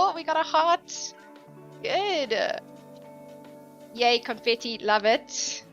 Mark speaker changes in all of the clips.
Speaker 1: Oh, we got a heart. Good. Yay, confetti. Love it.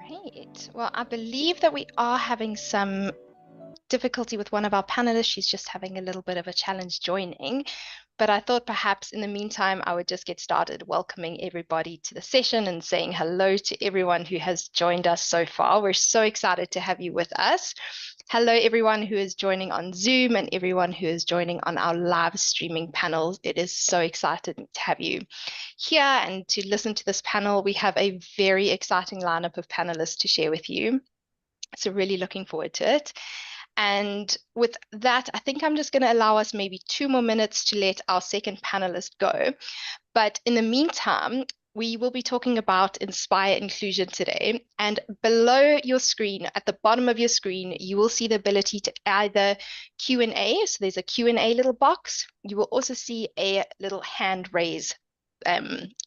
Speaker 1: Great. Well, I believe that we are having some difficulty with one of our panelists. She's just having a little bit of a challenge joining. But I thought perhaps in the meantime, I would just get started welcoming everybody to the session and saying hello to everyone who has joined us so far. We're so excited to have you with us. Hello, everyone who is joining on Zoom and everyone who is joining on our live streaming panels. It is so exciting to have you here and to listen to this panel. We have a very exciting lineup of panelists to share with you. So really looking forward to it. And with that, I think I'm just going to allow us maybe 2 more minutes to let our second panelist go. But in the meantime, we will be talking about Inspire Inclusion today. And below your screen, at the bottom of your screen, you will see the ability to either Q&A. So there's a Q&A little box. You will also see a little hand raise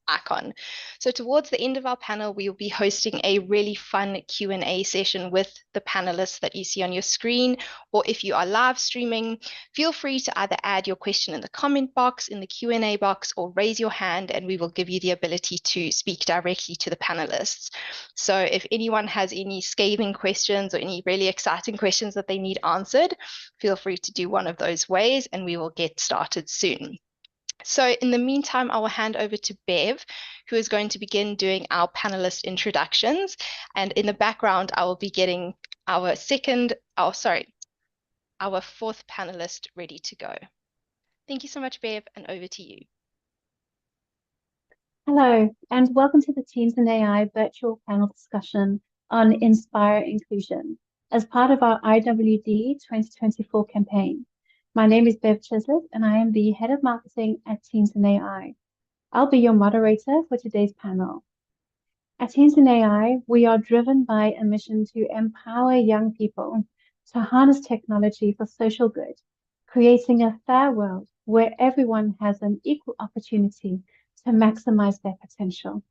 Speaker 1: icon. So towards the end of our panel, we will be hosting a really fun Q&A session with the panelists that you see on your screen, or if you are live streaming, feel free to either add your question in the comment box, in the Q&A box, or raise your hand and we will give you the ability to speak directly to the panelists. So if anyone has any scathing questions or any really exciting questions that they need answered, feel free to do one of those ways and we will get started soon. So in the meantime, I will hand over to Bev, who is going to begin doing our panelist introductions. And in the background, I will be getting our fourth panelist ready to go. Thank you so much, Bev, and over to you.
Speaker 2: Hello, and welcome to the Teens and AI virtual panel discussion on Inspire Inclusion as part of our IWD 2024 campaign. My name is Bev Chislett, and I am the Head of Marketing at Teens and AI. I'll be your moderator for today's panel. At Teens and AI, we are driven by a mission to empower young people to harness technology for social good, creating a fair world where everyone has an equal opportunity to maximize their potential.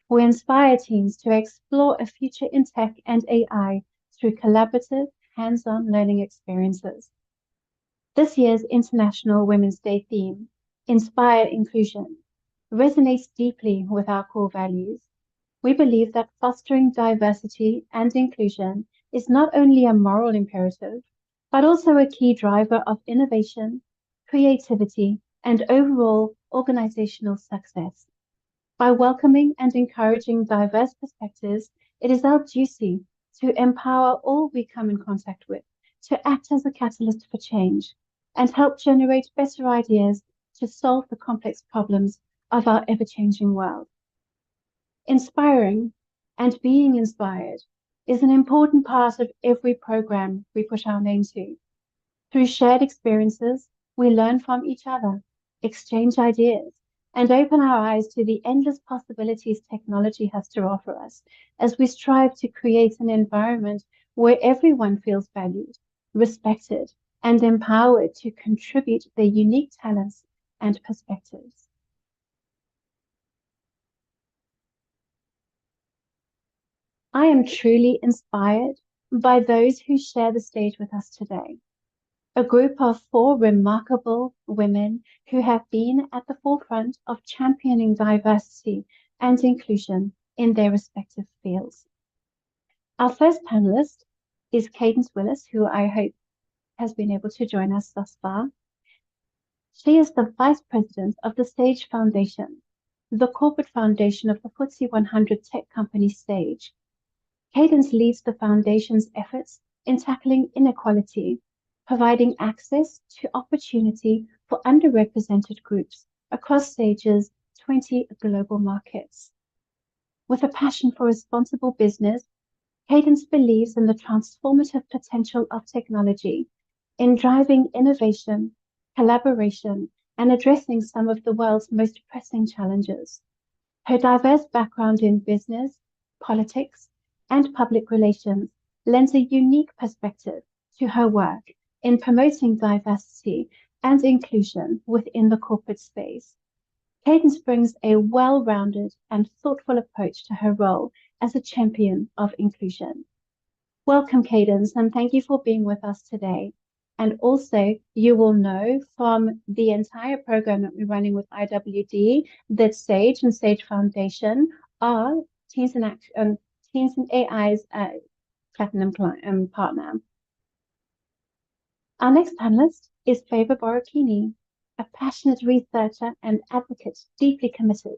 Speaker 2: We inspire teens to explore a future in tech and AI through collaborative, hands-on learning experiences. This year's International Women's Day theme, Inspire Inclusion, resonates deeply with our core values. We believe that fostering diversity and inclusion is not only a moral imperative, but also a key driver of innovation, creativity, and overall organizational success. By welcoming and encouraging diverse perspectives, it is our duty to empower all we come in contact with, to act as a catalyst for change, and help generate better ideas to solve the complex problems of our ever-changing world. Inspiring and being inspired is an important part of every program we put our name to. Through shared experiences, we learn from each other, exchange ideas, and open our eyes to the endless possibilities technology has to offer us as we strive to create an environment where everyone feels valued, respected, and empowered to contribute their unique talents and perspectives. I am truly inspired by those who share the stage with us today. A group of 4 remarkable women who have been at the forefront of championing diversity and inclusion in their respective fields. Our first panelist is Cadence Willis, who I hope has been able to join us thus far. She is the Vice President of the Stage Foundation, the corporate foundation of the FTSE 100 tech company Stage. Cadence leads the foundation's efforts in tackling inequality, providing access to opportunity for underrepresented groups across Stage's 20 global markets. With a passion for responsible business Cadence believes in the transformative potential of technology in driving innovation, collaboration, and addressing some of the world's most pressing challenges. Her diverse background in business, politics, and public relations lends a unique perspective to her work in promoting diversity and inclusion within the corporate space. Cadence brings a well-rounded and thoughtful approach to her role as a champion of inclusion. Welcome, Cadence, and thank you for being with us today. And also, you will know from the entire program that we're running with IWD that SAGE and SAGE Foundation are Teens in Action, Teens in AI's platinum partner. Our next panelist is Favour Borrachini, a passionate researcher and advocate deeply committed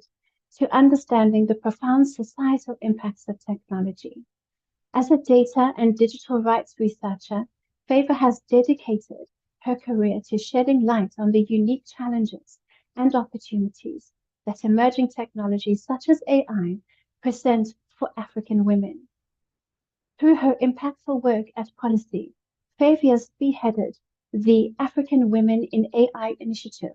Speaker 2: to understanding the profound societal impacts of technology. As a data and digital rights researcher, Favour has dedicated her career to shedding light on the unique challenges and opportunities that emerging technologies such as AI present for African women. Through her impactful work at Policy, Favour spearheaded the African Women in AI initiative,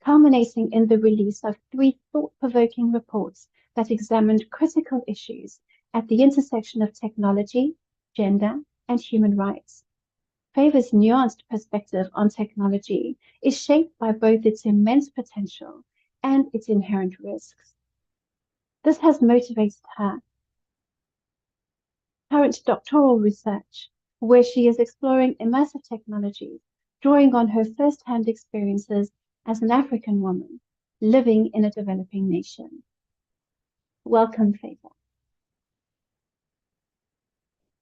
Speaker 2: culminating in the release of 3 thought-provoking reports that examined critical issues at the intersection of technology, gender, and human rights. Favour's nuanced perspective on technology is shaped by both its immense potential and its inherent risks. This has motivated her current doctoral research, where she is exploring immersive technologies, drawing on her first-hand experiences as an African woman living in a developing nation. Welcome, Favour.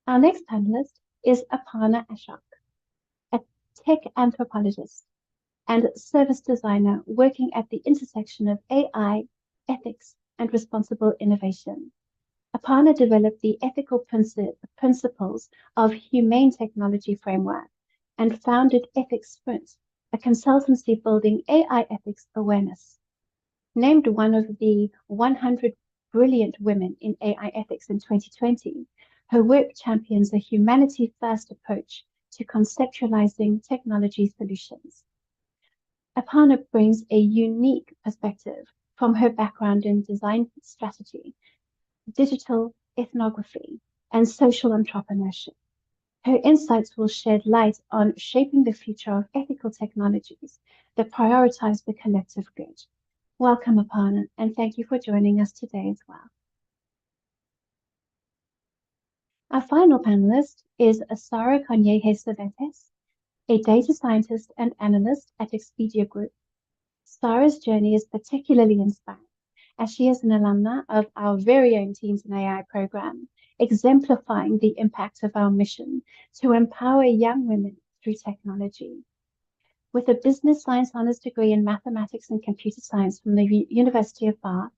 Speaker 2: Our next panelist is Aparna Ashok, a tech anthropologist and service designer working at the intersection of AI, ethics, and responsible innovation. Aparna developed the ethical principles of Humane Technology Framework and founded Ethics Sprint, a consultancy building AI ethics awareness. Named one of the 100 brilliant women in AI ethics in 2020, her work champions a humanity-first approach to conceptualizing technology solutions. Aparna brings a unique perspective from her background in design strategy, digital ethnography, and social entrepreneurship. Her insights will shed light on shaping the future of ethical technologies that prioritize the collective good. Welcome, Aparna, and thank you for joining us today as well. Our final panelist is Sara Conyeje-Cervantes, a data scientist and analyst at Expedia Group. Sara's journey is particularly inspiring, as she is an alumna of our very own Teens in AI program, exemplifying the impact of our mission to empower young women through technology. With a business science honors degree in mathematics and computer science from the University of Bath,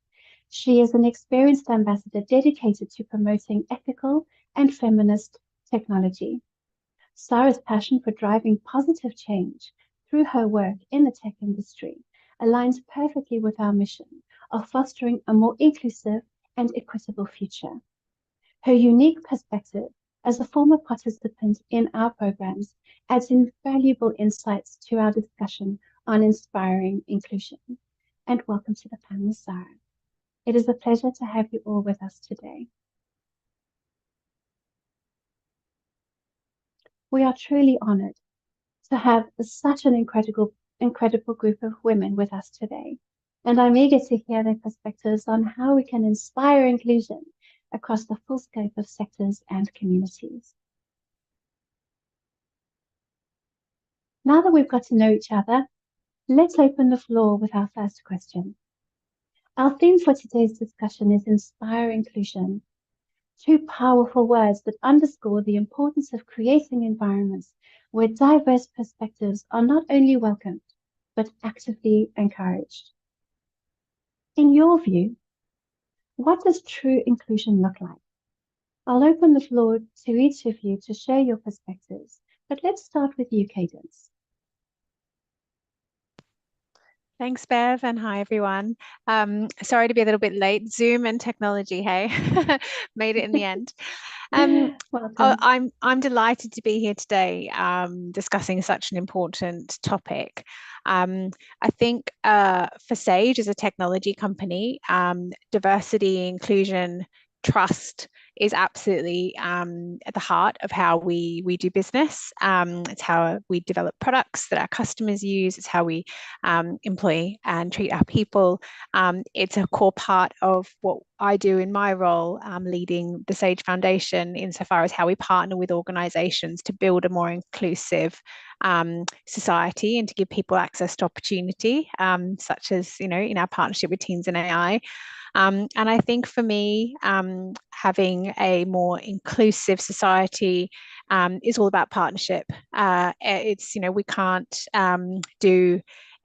Speaker 2: she is an experienced ambassador dedicated to promoting ethical and feminist technology. Sara's passion for driving positive change through her work in the tech industry aligns perfectly with our mission of fostering a more inclusive and equitable future. Her unique perspective as a former participant in our programs adds invaluable insights to our discussion on inspiring inclusion. And welcome to the panel, Sara. It is a pleasure to have you all with us today. We are truly honored to have such an incredible group of women with us today. And I'm eager to hear their perspectives on how we can inspire inclusion across the full scope of sectors and communities. Now that we've got to know each other, let's open the floor with our first question. Our theme for today's discussion is Inspire Inclusion, 2 powerful words that underscore the importance of creating environments where diverse perspectives are not only welcomed, but actively encouraged. In your view, what does true inclusion look like? I'll open the floor to each of you to share your perspectives, but let's start with you, Cadence.
Speaker 3: Thanks, Bev, and hi, everyone. Sorry to be a little bit late. Zoom and technology, hey? Made it in the end.
Speaker 2: Welcome.
Speaker 3: I'm delighted to be here today, discussing such an important topic. I think for Sage as a technology company, diversity, inclusion, trust is absolutely at the heart of how we do business. It's how we develop products that our customers use. It's how we employ and treat our people. It's a core part of what I do in my role, leading the Sage Foundation, insofar as how we partner with organizations to build a more inclusive society and to give people access to opportunity, such as, in our partnership with Teens in AI. And I think for me, having a more inclusive society is all about partnership. It's, we can't do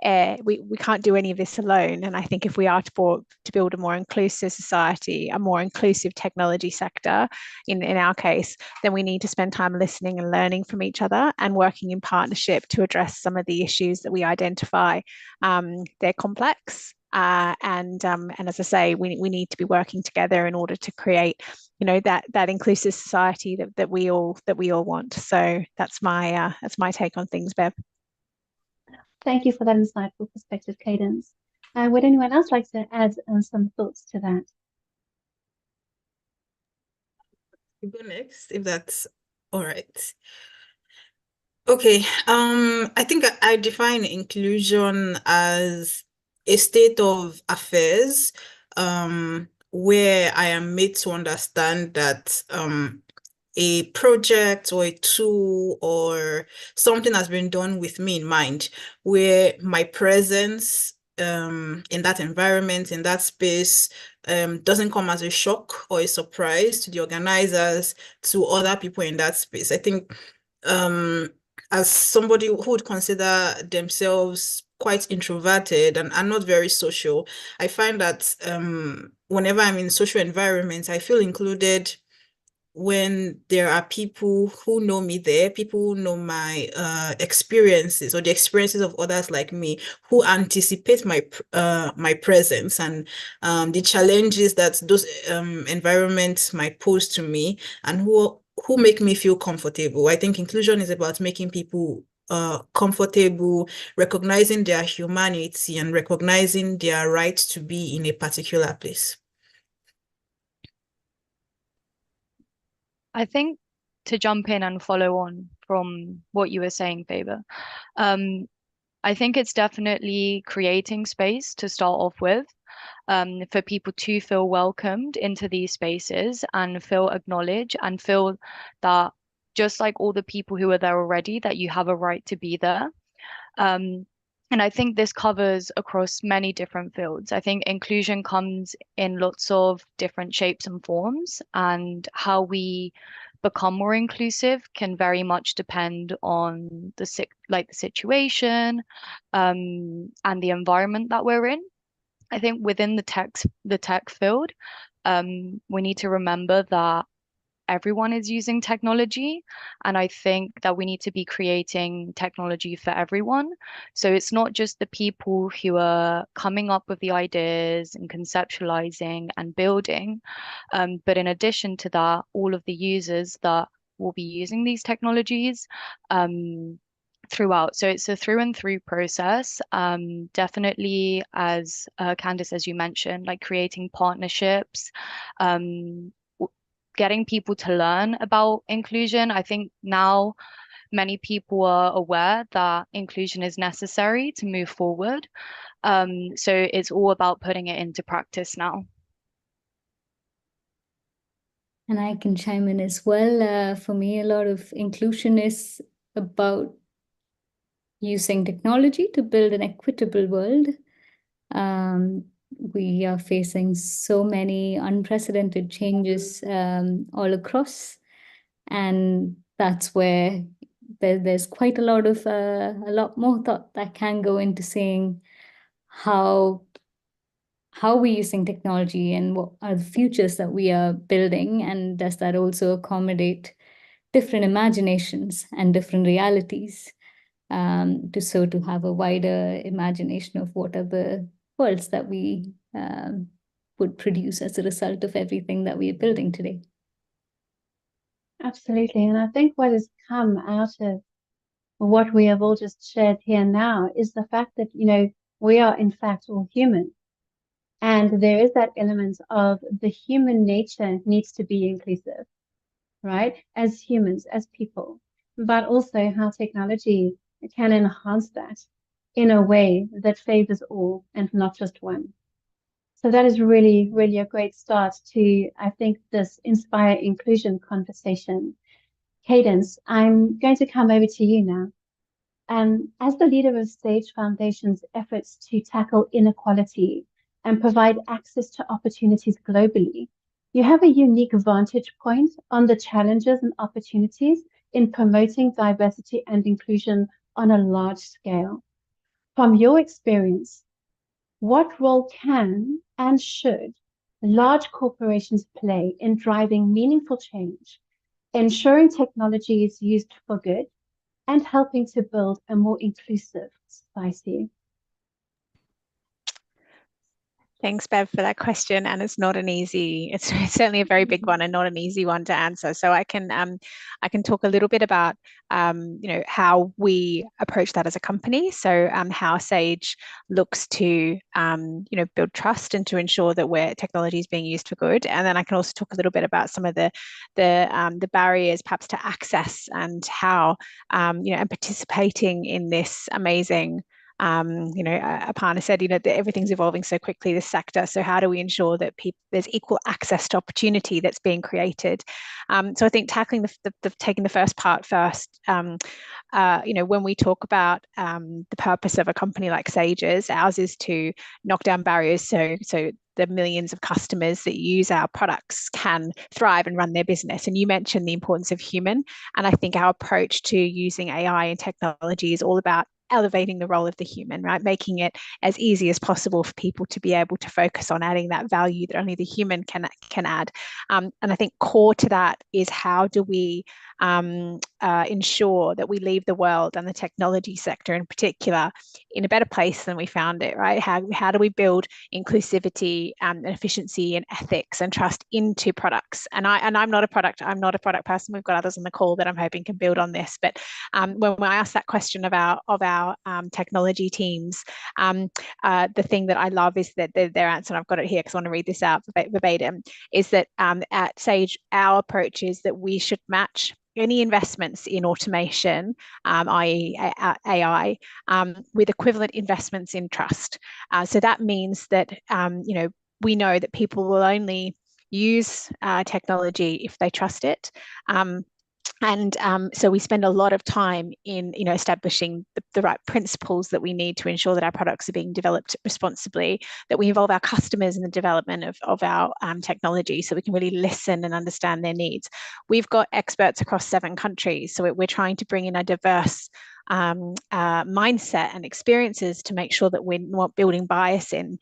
Speaker 3: we can't do any of this alone. And I think if we are to build a more inclusive society, a more inclusive technology sector, in our case, then we need to spend time listening and learning from each other and working in partnership to address some of the issues that we identify. They're complex. And as I say, we need to be working together in order to create, that inclusive society that we all want. So that's my take on things, Bev.
Speaker 2: Thank you for that insightful perspective, Cadence. Would anyone else like to add some thoughts to that?
Speaker 4: You go next, if that's all right. Okay. I think I define inclusion as a state of affairs, where I am made to understand that a project or a tool or something has been done with me in mind, where my presence in that environment, in that space, doesn't come as a shock or a surprise to the organizers, to other people in that space. I think as somebody who would consider themselves quite introverted and not very social, I find that whenever I'm in social environments, I feel included when there are people who know me there, people who know my experiences or the experiences of others like me, who anticipate my presence and the challenges that those environments might pose to me, and who make me feel comfortable. I think inclusion is about making people comfortable, recognizing their humanity and recognizing their right to be in a particular place.
Speaker 5: I think to jump in and follow on from what you were saying, Faber, I think it's definitely creating space to start off with, for people to feel welcomed into these spaces and feel acknowledged and feel that, just like all the people who are there already, that you have a right to be there. And I think this covers across many different fields. I think inclusion comes in lots of different shapes and forms, and how we become more inclusive can very much depend on the situation, and the environment that we're in. I think within the tech field, we need to remember that everyone is using technology, and I think that we need to be creating technology for everyone. So it's not just the people who are coming up with the ideas and conceptualizing and building, but in addition to that, all of the users that will be using these technologies throughout. So it's a through and through process. Definitely, as Candice, as you mentioned, like creating partnerships, getting people to learn about inclusion. I think now many people are aware that inclusion is necessary to move forward. So it's all about putting it into practice now.
Speaker 6: And I can chime in as well. For me, a lot of inclusion is about using technology to build an equitable world. We are facing so many unprecedented changes all across, and that's where there's quite a lot more thought that can go into saying how we're using technology and what are the futures that we are building, and does that also accommodate different imaginations and different realities, to have a wider imagination of what are the worlds that we would produce as a result of everything that we are building today.
Speaker 2: Absolutely. And I think what has come out of what we have all just shared here now is the fact that, we are in fact all human. And there is that element of the human nature needs to be inclusive, right? As humans, as people, but also how technology can enhance that in a way that favors all and not just one. So that is really, really a great start to, I think, this Inspire Inclusion conversation. Cadence, I'm going to come over to you now. As the leader of Sage Foundation's efforts to tackle inequality and provide access to opportunities globally, you have a unique vantage point on the challenges and opportunities in promoting diversity and inclusion on a large scale. From your experience, what role can and should large corporations play in driving meaningful change, ensuring technology is used for good, and helping to build a more inclusive society?
Speaker 3: Thanks, Bev, for that question. And it's certainly a very big one and not an easy one to answer. So I can talk a little bit about how we approach that as a company. So how Sage looks to build trust and to ensure that technology is being used for good. And then I can also talk a little bit about some of the barriers perhaps to access and how and participating in this amazing Aparna said, that everything's evolving so quickly, this sector. So how do we ensure that there's equal access to opportunity that's being created? So I think taking the first part first, when we talk about the purpose of a company like Sage's, ours is to knock down barriers so the millions of customers that use our products can thrive and run their business. And you mentioned the importance of human. And I think our approach to using AI and technology is all about elevating the role of the human, right? Making it as easy as possible for people to be able to focus on adding that value that only the human can add. And I think core to that is how do we ensure that we leave the world and the technology sector in particular in a better place than we found it, right? How do we build inclusivity and efficiency and ethics and trust into products? And I'm not a product person. We've got others on the call that I'm hoping can build on this. But when I ask that question of our technology teams, the thing that I love is that their answer, and I've got it here because I want to read this out verbatim, is that at Sage, our approach is that we should match any investments in automation, i.e. AI, with equivalent investments in trust. So that means that, we know that people will only use technology if they trust it. So we spend a lot of time in establishing the right principles that we need to ensure that our products are being developed responsibly, that we involve our customers in the development of our technology so we can really listen and understand their needs. We've got experts across 7 countries, so we're trying to bring in a diverse mindset and experiences to make sure that we're not building bias into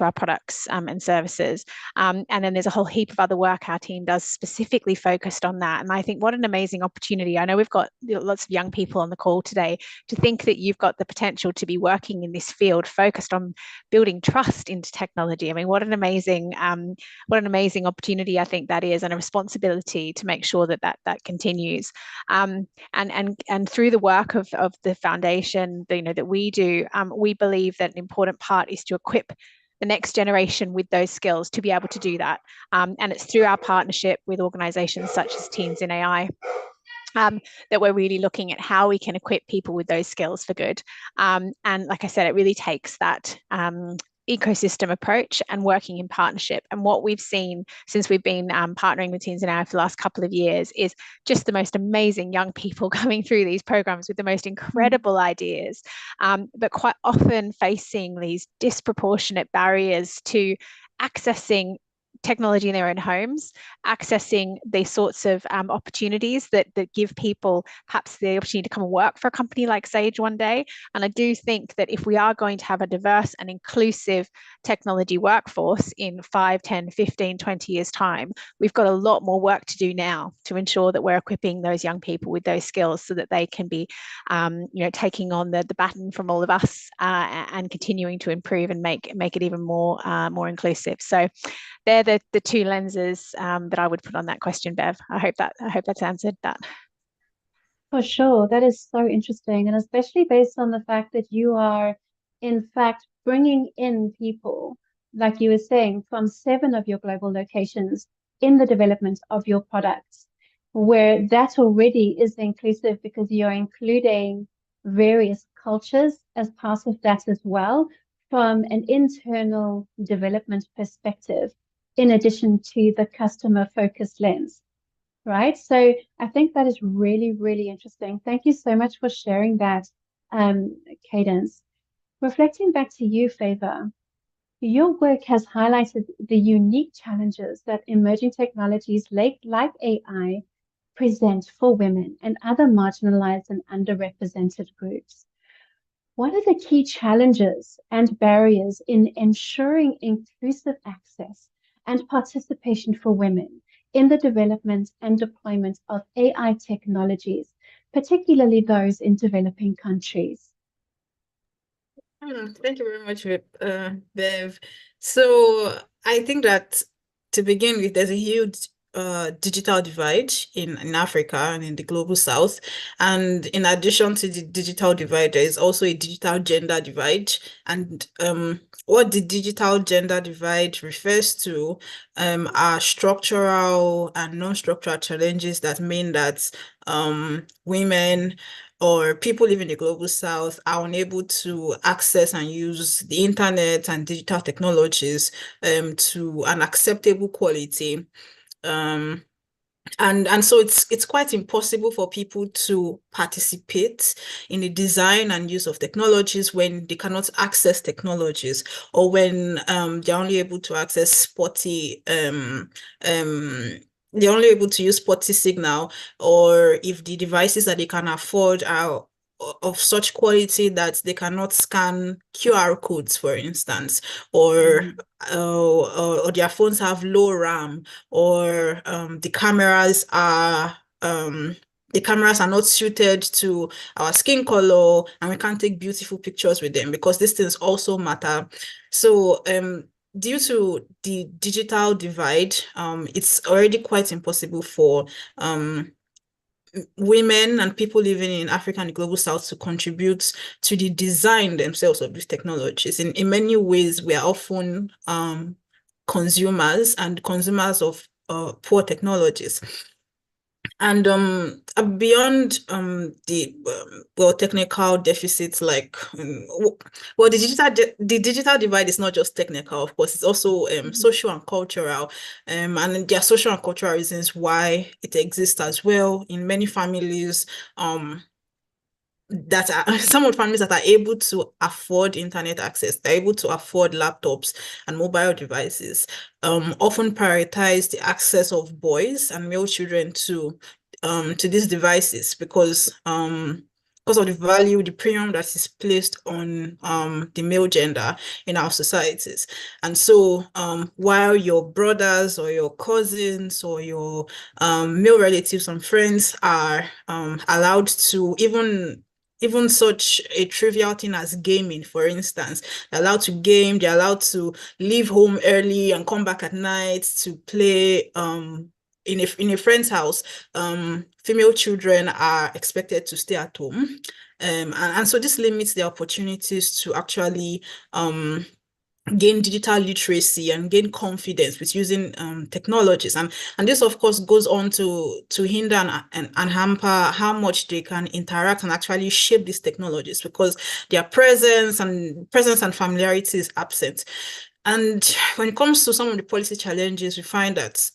Speaker 3: our products and services. And then there's a whole heap of other work our team does specifically focused on that. And I think what an amazing opportunity. I know we've got lots of young people on the call today. To think that you've got the potential to be working in this field focused on building trust into technology. I mean, what an amazing opportunity I think that is, and a responsibility to make sure that continues. And through the work of the foundation, that we do, we believe that an important part is to equip the next generation with those skills to be able to do that. And it's through our partnership with organizations such as Teens in AI that we're really looking at how we can equip people with those skills for good. And like I said, it really takes that ecosystem approach and working in partnership. And what we've seen since we've been partnering with Teens in AI for the last couple of years is just the most amazing young people coming through these programs with the most incredible ideas, but quite often facing these disproportionate barriers to accessing technology in their own homes, accessing these sorts of opportunities that give people perhaps the opportunity to come and work for a company like Sage one day. And I do think that if we are going to have a diverse and inclusive technology workforce in 5, 10, 15, 20 years' time, we've got a lot more work to do now to ensure that we're equipping those young people with those skills so that they can be taking on the baton from all of us and continuing to improve and make it even more inclusive. So they're the two lenses that I would put on that question, Bev. I hope that's answered that.
Speaker 2: For sure. That is so interesting. And especially based on the fact that you are, in fact, bringing in people, like you were saying, from 7 of your global locations in the development of your products, where that already is inclusive because you're including various cultures as part of that as well, from an internal development perspective, in addition to the customer focused lens. Right. So I think that is really, really interesting. Thank you so much for sharing that, Cadence. Reflecting back to you, Favor, your work has highlighted the unique challenges that emerging technologies like AI present for women and other marginalized and underrepresented groups. What are the key challenges and barriers in ensuring inclusive access and participation for women in the development and deployment of AI technologies, particularly those in developing countries?
Speaker 4: Thank you very much, Bev. So I think that to begin with, there's a huge digital divide in Africa and in the global south. And in addition to the digital divide, there is also a digital gender divide. And what the digital gender divide refers to are structural and non-structural challenges that mean that women or people living in the global south are unable to access and use the internet and digital technologies to an acceptable quality. And so it's quite impossible for people to participate in the design and use of technologies when they cannot access technologies, or when they're only able to access spotty they're only able to use spotty signal, or if the devices that they can afford are of such quality that they cannot scan QR codes, for instance, or their phones have low RAM, or the cameras are not suited to our skin color, and we can't take beautiful pictures with them, because these things also matter. So due to the digital divide, it's already quite impossible for women and people living in Africa and the global south to contribute to the design themselves of these technologies. In many ways, we are often consumers of poor technologies. And beyond the technical deficits, like the digital divide is not just technical, of course, it's also social and cultural, and there are social and cultural reasons why it exists as well. In many families, some of the families that are able to afford internet access, they're able to afford laptops and mobile devices, often prioritize the access of boys and male children to these devices, because of the value, the premium that is placed on the male gender in our societies. And so while your brothers or your cousins or your male relatives and friends are allowed to even such a trivial thing as gaming, for instance, they're allowed to game, they're allowed to leave home early and come back at night to play in a friend's house. Female children are expected to stay at home. And so this limits their opportunities to actually gain digital literacy and gain confidence with using technologies, and this of course goes on to hinder and hamper how much they can interact and actually shape these technologies, because their presence and familiarity is absent. And when it comes to some of the policy challenges, we find that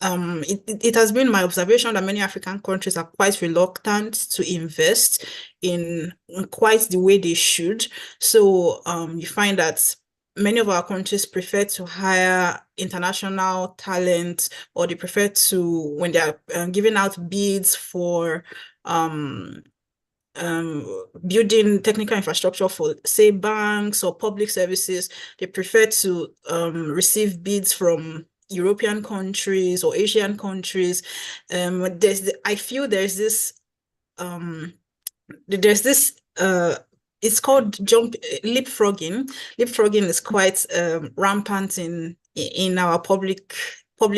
Speaker 4: it has been my observation that many African countries are quite reluctant to invest in quite the way they should. So you find that many of our countries prefer to hire international talent, or they prefer to, when they are giving out bids for building technical infrastructure for, say, banks or public services, they prefer to receive bids from European countries or Asian countries. I feel there's this it's called leapfrogging. Leapfrogging is quite rampant in in our public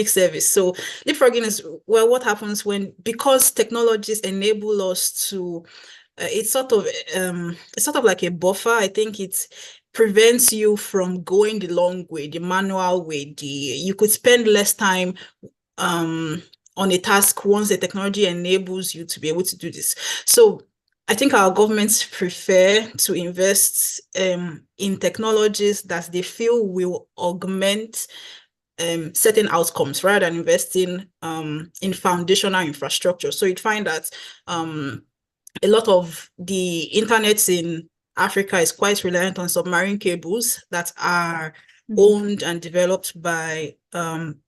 Speaker 4: service. So leapfrogging is, well, what happens because technologies enable us to, it's sort of like a buffer. I think it prevents you from going the long way, the manual way. You could spend less time on a task once the technology enables you to be able to do this. So I think our governments prefer to invest in technologies that they feel will augment certain outcomes rather than investing in foundational infrastructure. So you'd find that a lot of the internet in Africa is quite reliant on submarine cables that are owned and developed by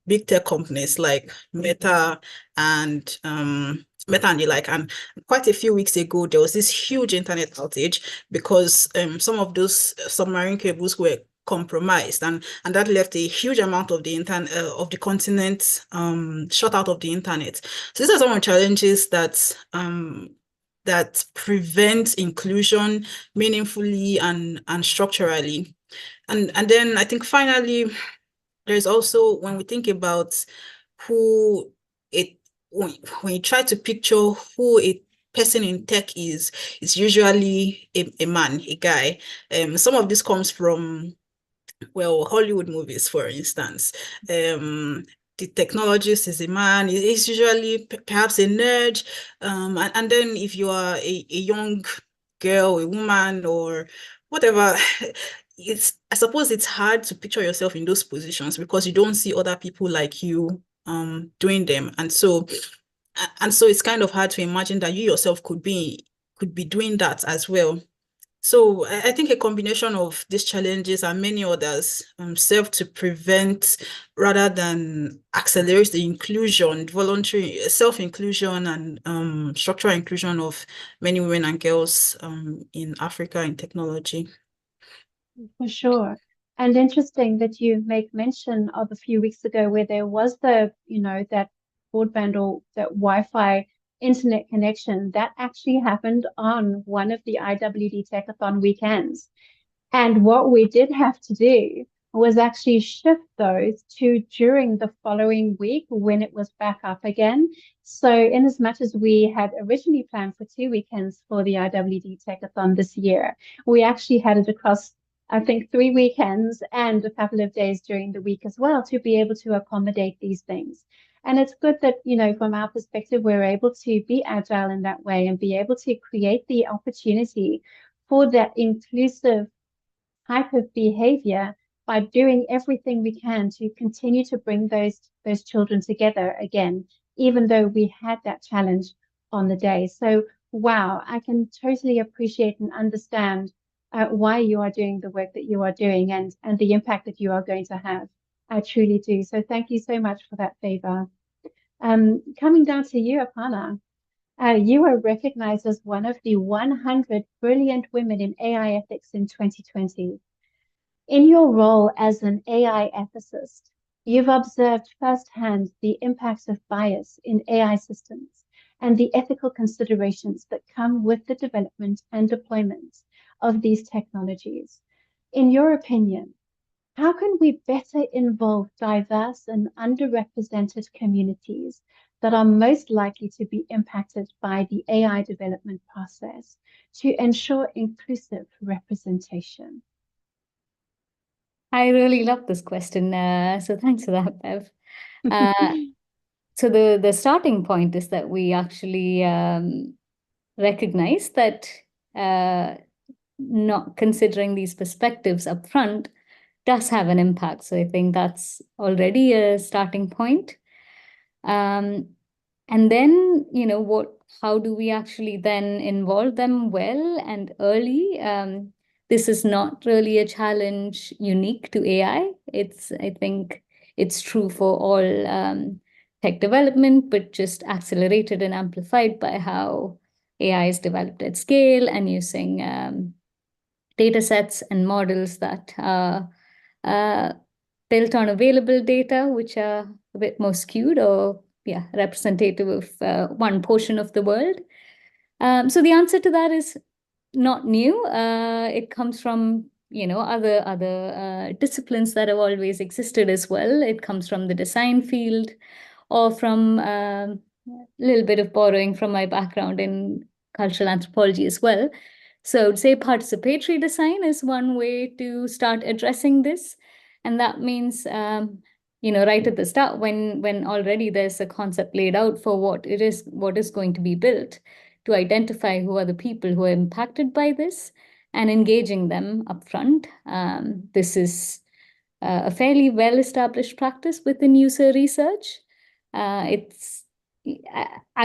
Speaker 4: big tech companies like Meta and the like. And quite a few weeks ago, there was this huge internet outage because some of those submarine cables were compromised, and that left a huge amount of the continent shut out of the internet. So these are some of the challenges that prevent inclusion meaningfully and structurally. And then I think finally, there's also, when we think about who it, when you try to picture who a person in tech is, it's usually a man, a guy. Some of this comes from, well, Hollywood movies, for instance. The technologist is a man. It's usually perhaps a nerd. And then if you are a young girl, a woman, or whatever, I suppose it's hard to picture yourself in those positions because you don't see other people like you doing them. And so it's kind of hard to imagine that you yourself could be doing that as well. So I think a combination of these challenges and many others serve to prevent rather than accelerate the inclusion, voluntary self-inclusion and structural inclusion of many women and girls in Africa in technology.
Speaker 2: For sure. And interesting that you make mention of a few weeks ago where there was that broadband or that Wi-Fi internet connection that actually happened on one of the IWD Techathon weekends. And what we did have to do was actually shift those to during the following week when it was back up again. So in as much as we had originally planned for 2 weekends for the IWD Techathon this year, we actually had it across, I think, 3 weekends and a couple of days during the week as well to be able to accommodate these things. And it's good that, from our perspective, we're able to be agile in that way and be able to create the opportunity for that inclusive type of behavior by doing everything we can to continue to bring those children together again, even though we had that challenge on the day. So, wow, I can totally appreciate and understand why you are doing the work that you are doing and the impact that you are going to have. I truly do. So thank you so much for that favor. Coming down to you, Apana. You were recognized as one of the 100 brilliant women in AI ethics in 2020. In your role as an AI ethicist, you've observed firsthand the impacts of bias in AI systems and the ethical considerations that come with the development and deployment of these technologies. In your opinion, how can we better involve diverse and underrepresented communities that are most likely to be impacted by the AI development process to ensure inclusive representation?
Speaker 6: I really love this question. So thanks for that, Bev. So the starting point is that we actually recognize that not considering these perspectives up front does have an impact. So I think that's already a starting point. And then, how do we actually then involve them well and early? This is not really a challenge unique to AI. I think it's true for all tech development, but just accelerated and amplified by how AI is developed at scale and using data sets and models that are built on available data, which are a bit more skewed or representative of one portion of the world. So the answer to that is not new. It comes from other disciplines that have always existed as well. It comes from the design field, or from a little bit of borrowing from my background in cultural anthropology as well. So I would say participatory design is one way to start addressing this. And that means, right at the start, when already there's a concept laid out for what is going to be built, to identify who are the people who are impacted by this and engaging them upfront. This is a fairly well-established practice within user research. I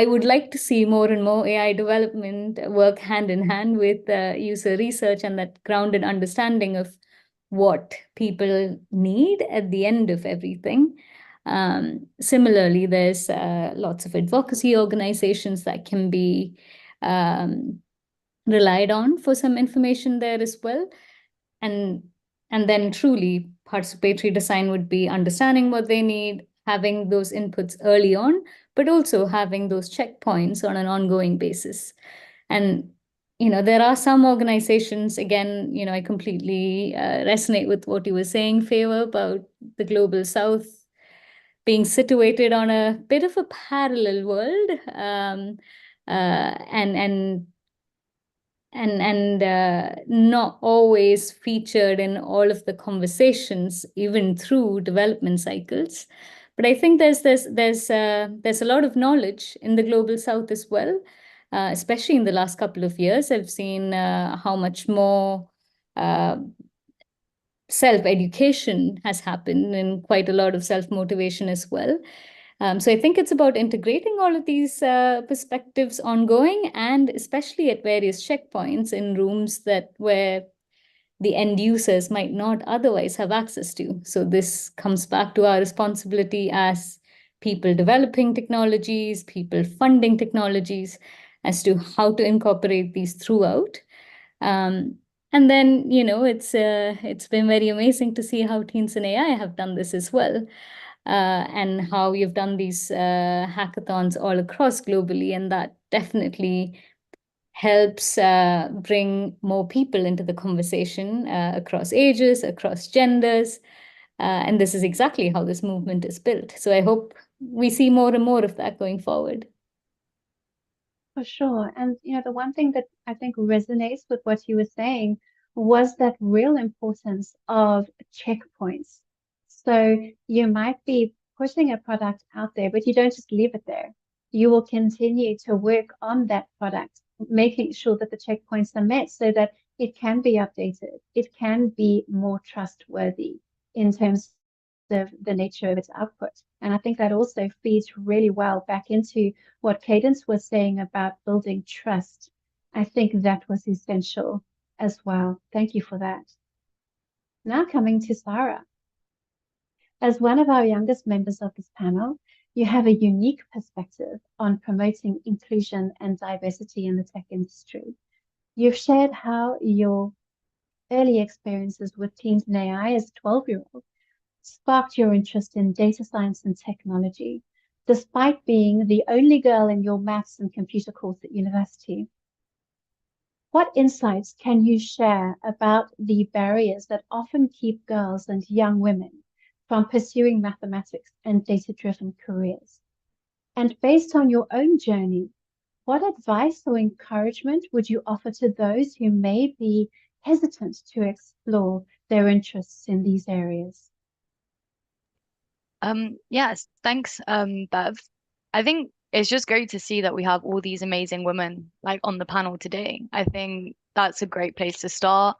Speaker 6: would like to see more and more AI development work hand in hand with user research and that grounded understanding of what people need at the end of everything. Similarly, there's lots of advocacy organizations that can be relied on for some information there as well. And then truly participatory design would be understanding what they need, having those inputs early on, but also having those checkpoints on an ongoing basis. And there are some organizations, again, I completely resonate with what you were saying, Favor, about the Global South being situated on a bit of a parallel world, and not always featured in all of the conversations, even through development cycles. But I think there's a lot of knowledge in the Global South as well, especially in the last couple of years. I've seen how much more self-education has happened and quite a lot of self-motivation as well. So I think it's about integrating all of these perspectives ongoing, and especially at various checkpoints in rooms where the end users might not otherwise have access to. So this comes back to our responsibility as people developing technologies, people funding technologies, as to how to incorporate these throughout. And then, it's been very amazing to see how Teens in AI have done this as well, and how you've done these hackathons all across globally. And that definitely helps bring more people into the conversation across ages, across genders. And this is exactly how this movement is built. So I hope we see more and more of that going forward.
Speaker 2: For sure. And, the one thing that I think resonates with what you were saying was that real importance of checkpoints. So you might be pushing a product out there, but you don't just leave it there. You will continue to work on that product, making sure that the checkpoints are met so that it can be updated. It can be more trustworthy in terms of the nature of its output. And I think that also feeds really well back into what Cadence was saying about building trust. I think that was essential as well. Thank you for that. Now coming to Sarah. As one of our youngest members of this panel, you have a unique perspective on promoting inclusion and diversity in the tech industry. You've shared how your early experiences with teens in AI as a 12-year-old sparked your interest in data science and technology, despite being the only girl in your maths and computer course at university. What insights can you share about the barriers that often keep girls and young women from pursuing mathematics and data-driven careers? And based on your own journey, what advice or encouragement would you offer to those who may be hesitant to explore their interests in these areas?
Speaker 5: Yes, thanks, Bev. I think it's just great to see that we have all these amazing women like on the panel today. I think that's a great place to start.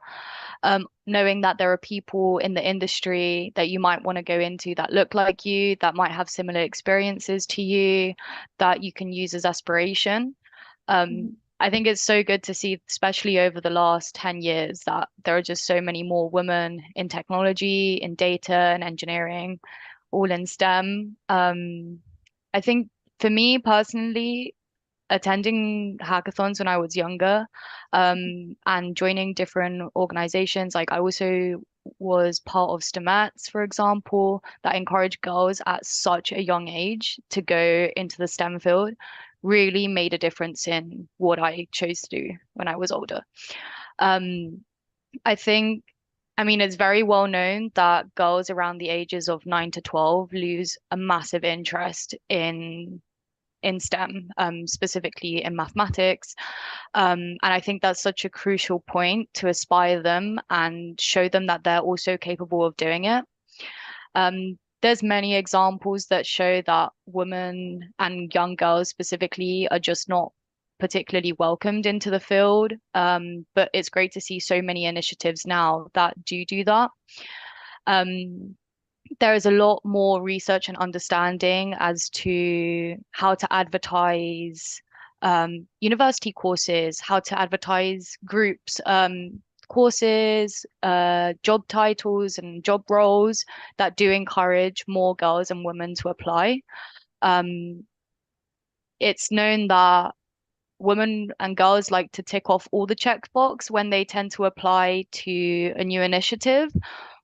Speaker 5: Knowing that there are people in the industry that you might want to go into that look like you, that might have similar experiences to you, that you can use as aspiration. I think it's so good to see, especially over the last 10 years, that there are just so many more women in technology, in data and engineering, all in STEM. I think for me personally, attending hackathons when I was younger, and joining different organizations, like I also was part of STEMettes, for example, that encourage girls at such a young age to go into the STEM field, really made a difference in what I chose to do when I was older. I think I mean, it's very well known that girls around the ages of 9 to 12 lose a massive interest in STEM, specifically in mathematics. And I think that's such a crucial point to aspire them and show them that they're also capable of doing it. There's many examples that show that women and young girls specifically are just not particularly welcomed into the field. But it's great to see so many initiatives now that do that. There is a lot more research and understanding as to how to advertise university courses, how to advertise groups, courses, job titles, and job roles that do encourage more girls and women to apply. It's known that women and girls like to tick off all the checkbox when they tend to apply to a new initiative.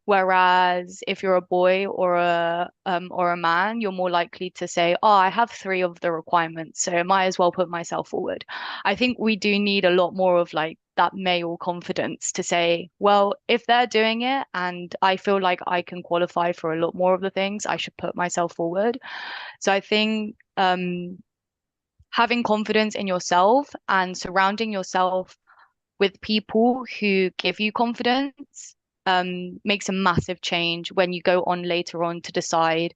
Speaker 5: Whereas if you're a boy or a man, you're more likely to say, "Oh, I have 3 of the requirements, so I might as well put myself forward." I think we do need a lot more of like that male confidence to say, "Well, if they're doing it and I feel like I can qualify for a lot more of the things, I should put myself forward." So I think having confidence in yourself and surrounding yourself with people who give you confidence makes a massive change when you go on later on to decide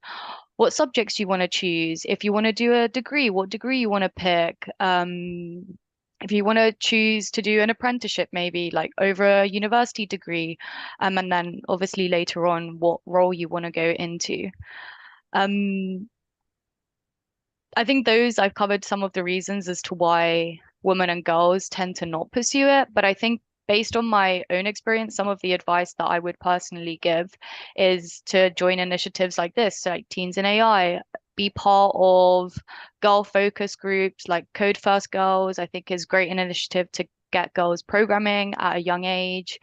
Speaker 5: what subjects you want to choose. If you want to do a degree, what degree you want to pick. If you want to choose to do an apprenticeship, maybe like over a university degree, and then obviously later on what role you want to go into. I think I've covered some of the reasons as to why women and girls tend to not pursue it. But I think based on my own experience, some of the advice that I would personally give is to join initiatives like this, so like Teens in AI, be part of girl focus groups like Code First Girls. I think is great an initiative to get girls programming at a young age.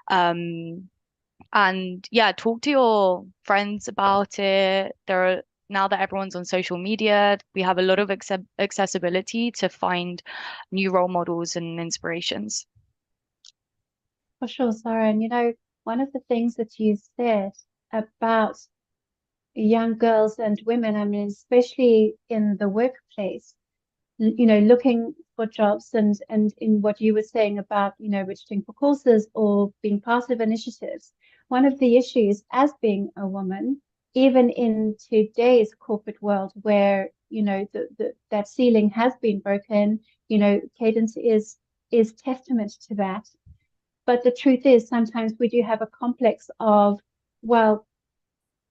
Speaker 5: And yeah, talk to your friends about it. Now that everyone's on social media, we have a lot of accessibility to find new role models and inspirations.
Speaker 2: For sure, Sarah. And one of the things that you said about young girls and women, I mean, especially in the workplace, looking for jobs and in what you were saying about, registering for courses or being part of initiatives. One of the issues as being a woman, even in today's corporate world where, that ceiling has been broken, Cadence is testament to that. But the truth is sometimes we do have a complex of, well,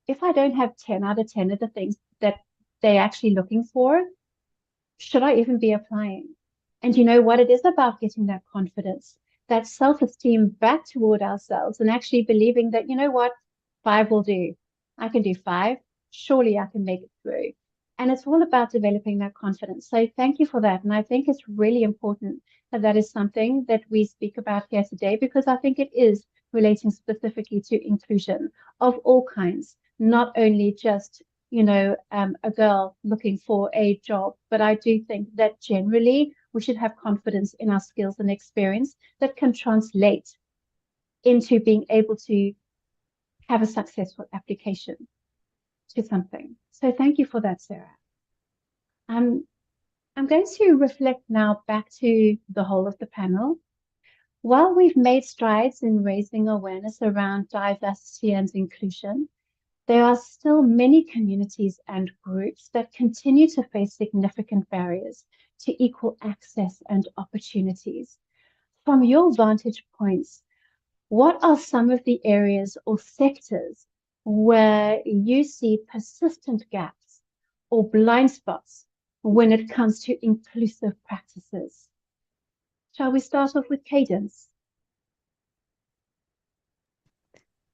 Speaker 2: if I don't have 10 out of 10 of the things that they're actually looking for, should I even be applying? And you know what? It is about getting that confidence, that self-esteem back toward ourselves and actually believing that, you know what, 5 will do. I can do 5. Surely I can make it through. And it's all about developing that confidence. So thank you for that. And I think it's really important that that is something that we speak about here today, because I think it is relating specifically to inclusion of all kinds, not only just a girl looking for a job. But I do think that generally we should have confidence in our skills and experience that can translate into being able to have a successful application to something. So thank you for that, Sarah. I'm going to reflect now back to the whole of the panel. While we've made strides in raising awareness around diversity and inclusion, there are still many communities and groups that continue to face significant barriers to equal access and opportunities. From your vantage points, what are some of the areas or sectors where you see persistent gaps or blind spots when it comes to inclusive practices? Shall we start off with Cadence?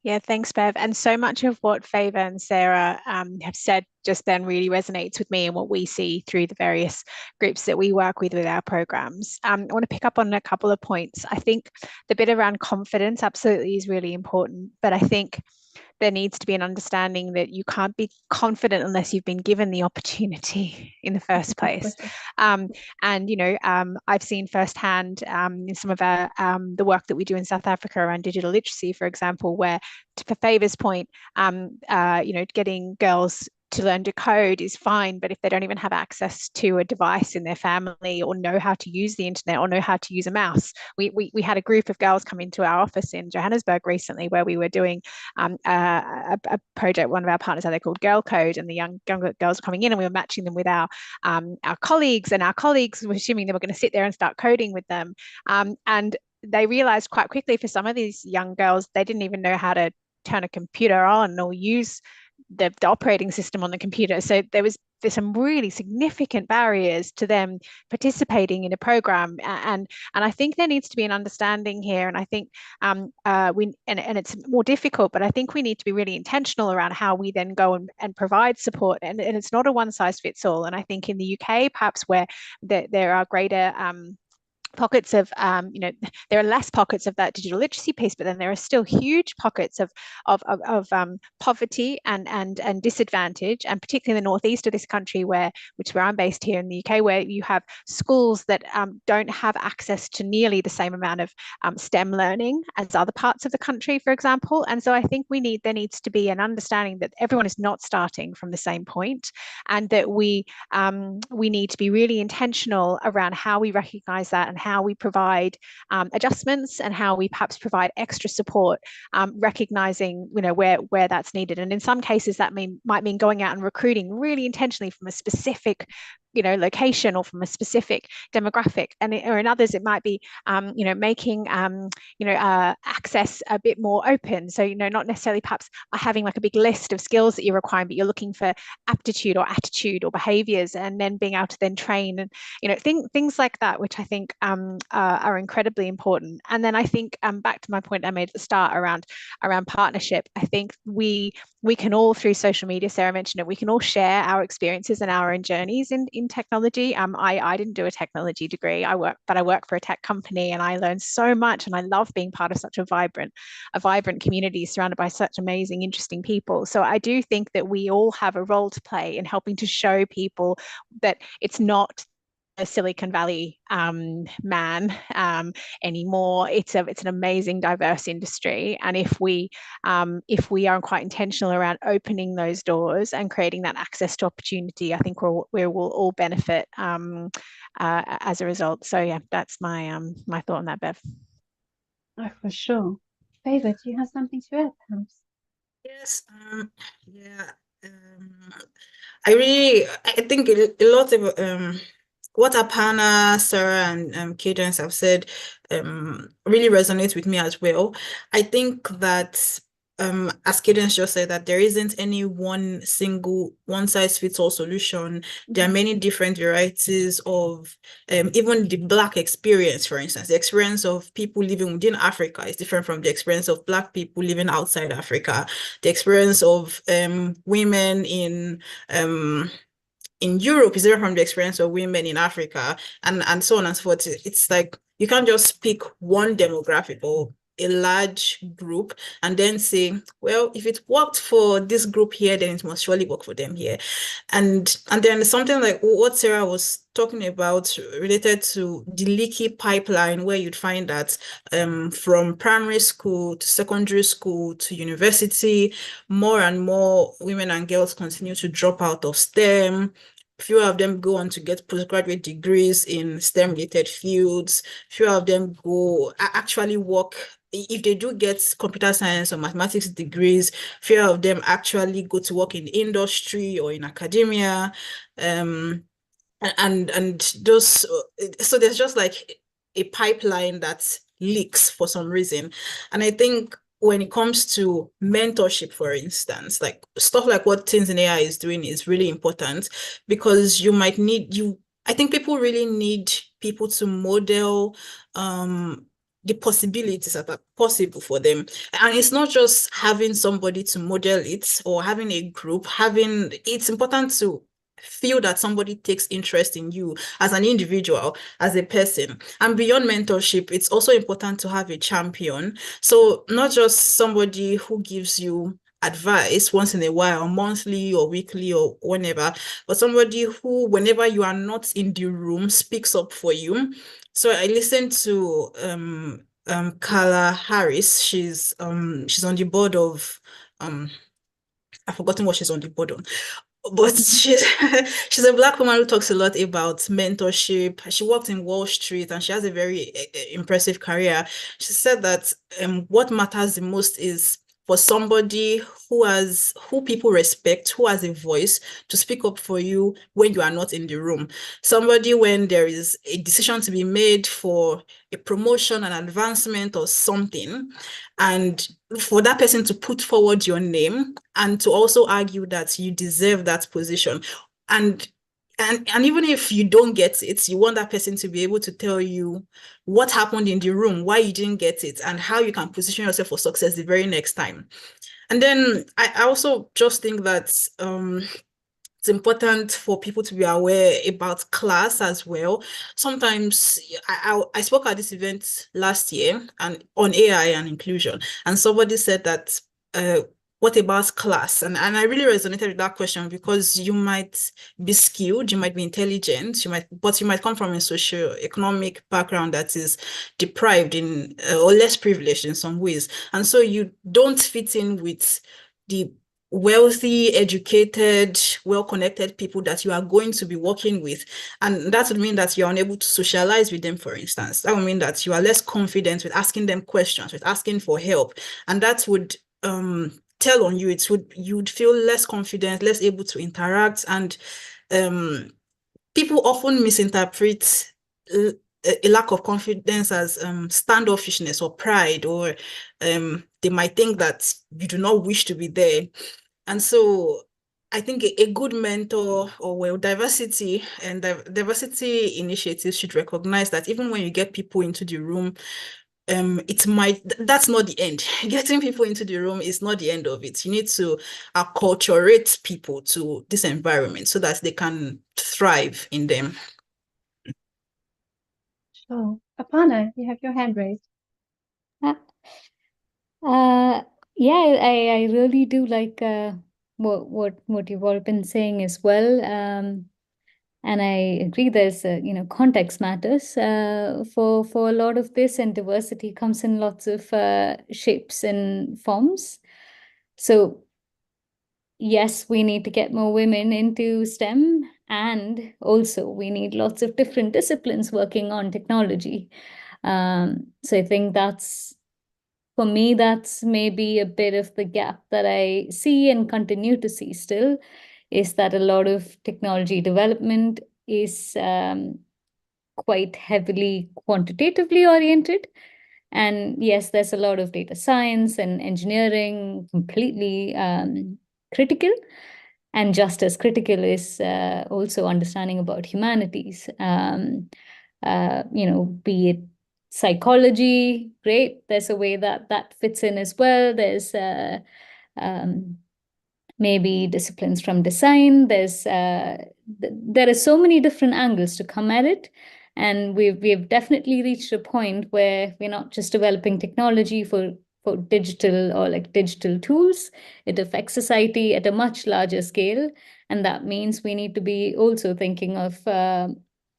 Speaker 3: Yeah, thanks, Bev. And so much of what Favour and Sarah have said just then really resonates with me and what we see through the various groups that we work with our programs. I want to pick up on a couple of points. I think the bit around confidence absolutely is really important, but I think there needs to be an understanding that you can't be confident unless you've been given the opportunity in the first place. And I've seen firsthand in some of our the work that we do in South Africa around digital literacy, for example, where, for Favour's point, getting girls to learn to code is fine, but if they don't even have access to a device in their family, or know how to use the internet, or know how to use a mouse. We had a group of girls come into our office in Johannesburg recently, where we were doing a project, one of our partners out there, called Girl Code, and the young girls coming in, and we were matching them with our colleagues, and our colleagues were assuming they were going to sit there and start coding with them, and they realized quite quickly, for some of these young girls, they didn't even know how to turn a computer on or use the operating system on the computer. So there's some really significant barriers to them participating in a program, and I think there needs to be an understanding here. And I think and it's more difficult, but I think we need to be really intentional around how we then go and provide support. And it's not a one size fits all. And I think in the UK, perhaps, where there are greater pockets of there are less pockets of that digital literacy piece, but then there are still huge pockets of poverty and disadvantage, and particularly in the northeast of this country, where I'm based here in the UK, where you have schools that don't have access to nearly the same amount of STEM learning as other parts of the country, for example. And so I think there needs to be an understanding that everyone is not starting from the same point, and that we need to be really intentional around how we recognize that, and how we provide adjustments, and how we perhaps provide extra support, recognizing where that's needed. And in some cases that might mean going out and recruiting really intentionally from a specific location, or from a specific demographic, or in others it might be making access a bit more open. So not necessarily perhaps having like a big list of skills that you're requiring, but you're looking for aptitude or attitude or behaviors, and then being able to then train, and things like that, which I think are incredibly important. And then I think back to my point I made at the start around partnership, I think we can all, through social media, Sarah mentioned it, we can all share our experiences and our own journeys in technology. I didn't do a technology degree, but I work for a tech company, and I learned so much, and I love being part of such a vibrant community surrounded by such amazing, interesting people. So I do think that we all have a role to play in helping to show people that it's not a Silicon Valley man anymore. It's an amazing, diverse industry, and if we are quite intentional around opening those doors and creating that access to opportunity, I think we will all benefit as a result. So yeah, that's my thought on that, Bev.
Speaker 2: Oh, for sure. Favour, do you have something to add, perhaps?
Speaker 4: Yes. Yeah. I think a lot of what Apana, Sarah, and Cadence have said really resonates with me as well. I think that as Cadence just said, that there isn't any one single one-size-fits-all solution. There are many different varieties of even the Black experience, for instance. The experience of people living within Africa is different from the experience of Black people living outside Africa. The experience of women in Europe is different from the experience of women in Africa, and so on and so forth. It's like you can't just pick one demographic or a large group and then say, well, if it worked for this group here, then it must surely work for them here. And then something like what Sarah was talking about related to the leaky pipeline, where you'd find that from primary school to secondary school to university, more and more women and girls continue to drop out of STEM. Few of them go on to get postgraduate degrees in STEM-related fields. Few of them go actually work. If they do get computer science or mathematics degrees, few of them actually go to work in industry or in academia. And those, so there's just like a pipeline that leaks for some reason. And I think when it comes to mentorship, for instance, like stuff like what Teens in AI is doing is really important, because I think people really need people to model the possibilities that are possible for them. And it's not just having somebody to model it or having a group, it's important to feel that somebody takes interest in you as an individual, as a person. And beyond mentorship, it's also important to have a champion. So not just somebody who gives you advice once in a while, monthly or weekly or whenever, but somebody who, whenever you are not in the room, speaks up for you. So I listened to Carla Harris. She's on the board of I've forgotten what she's on the board on, but she's a Black woman who talks a lot about mentorship. She worked in Wall Street and she has a very impressive career. She said that what matters the most is for somebody who people respect, who has a voice to speak up for you when you are not in the room. Somebody when there is a decision to be made for a promotion, an advancement, or something, and for that person to put forward your name and to also argue that you deserve that position. And even if you don't get it, you want that person to be able to tell you what happened in the room, why you didn't get it, and how you can position yourself for success the very next time. And then I also just think that it's important for people to be aware about class as well. Sometimes I spoke at this event last year and on AI and inclusion, and somebody said that what about class? And I really resonated with that question because you might be skilled, you might be intelligent, but you might come from a socio-economic background that is deprived in or less privileged in some ways. And so you don't fit in with the wealthy, educated, well-connected people that you are going to be working with. And that would mean that you're unable to socialize with them, for instance. That would mean that you are less confident with asking them questions, with asking for help. And that would tell on you. You'd feel less confident, less able to interact. And people often misinterpret a lack of confidence as standoffishness or pride, or they might think that you do not wish to be there. And so I think a good mentor, or diversity diversity initiatives should recognize that even when you get people into the room, that's not the end. Getting people into the room is not the end of it. You need to acculturate people to this environment so that they can thrive in them.
Speaker 2: Sure. Aparna, you have your hand raised.
Speaker 6: Yeah, I really do like what you've all been saying as well. And I agree there's context matters for a lot of this, and diversity comes in lots of shapes and forms. So yes, we need to get more women into STEM, and also we need lots of different disciplines working on technology. So I think for me, that's maybe a bit of the gap that I see and continue to see still, is that a lot of technology development is quite heavily quantitatively oriented. And yes, there's a lot of data science and engineering, completely critical. And just as critical is also understanding about humanities, be it psychology, great. There's a way that fits in as well. There's maybe disciplines from design. There are so many different angles to come at it. And we've definitely reached a point where we're not just developing technology for digital or like digital tools. It affects society at a much larger scale. And that means we need to be also thinking of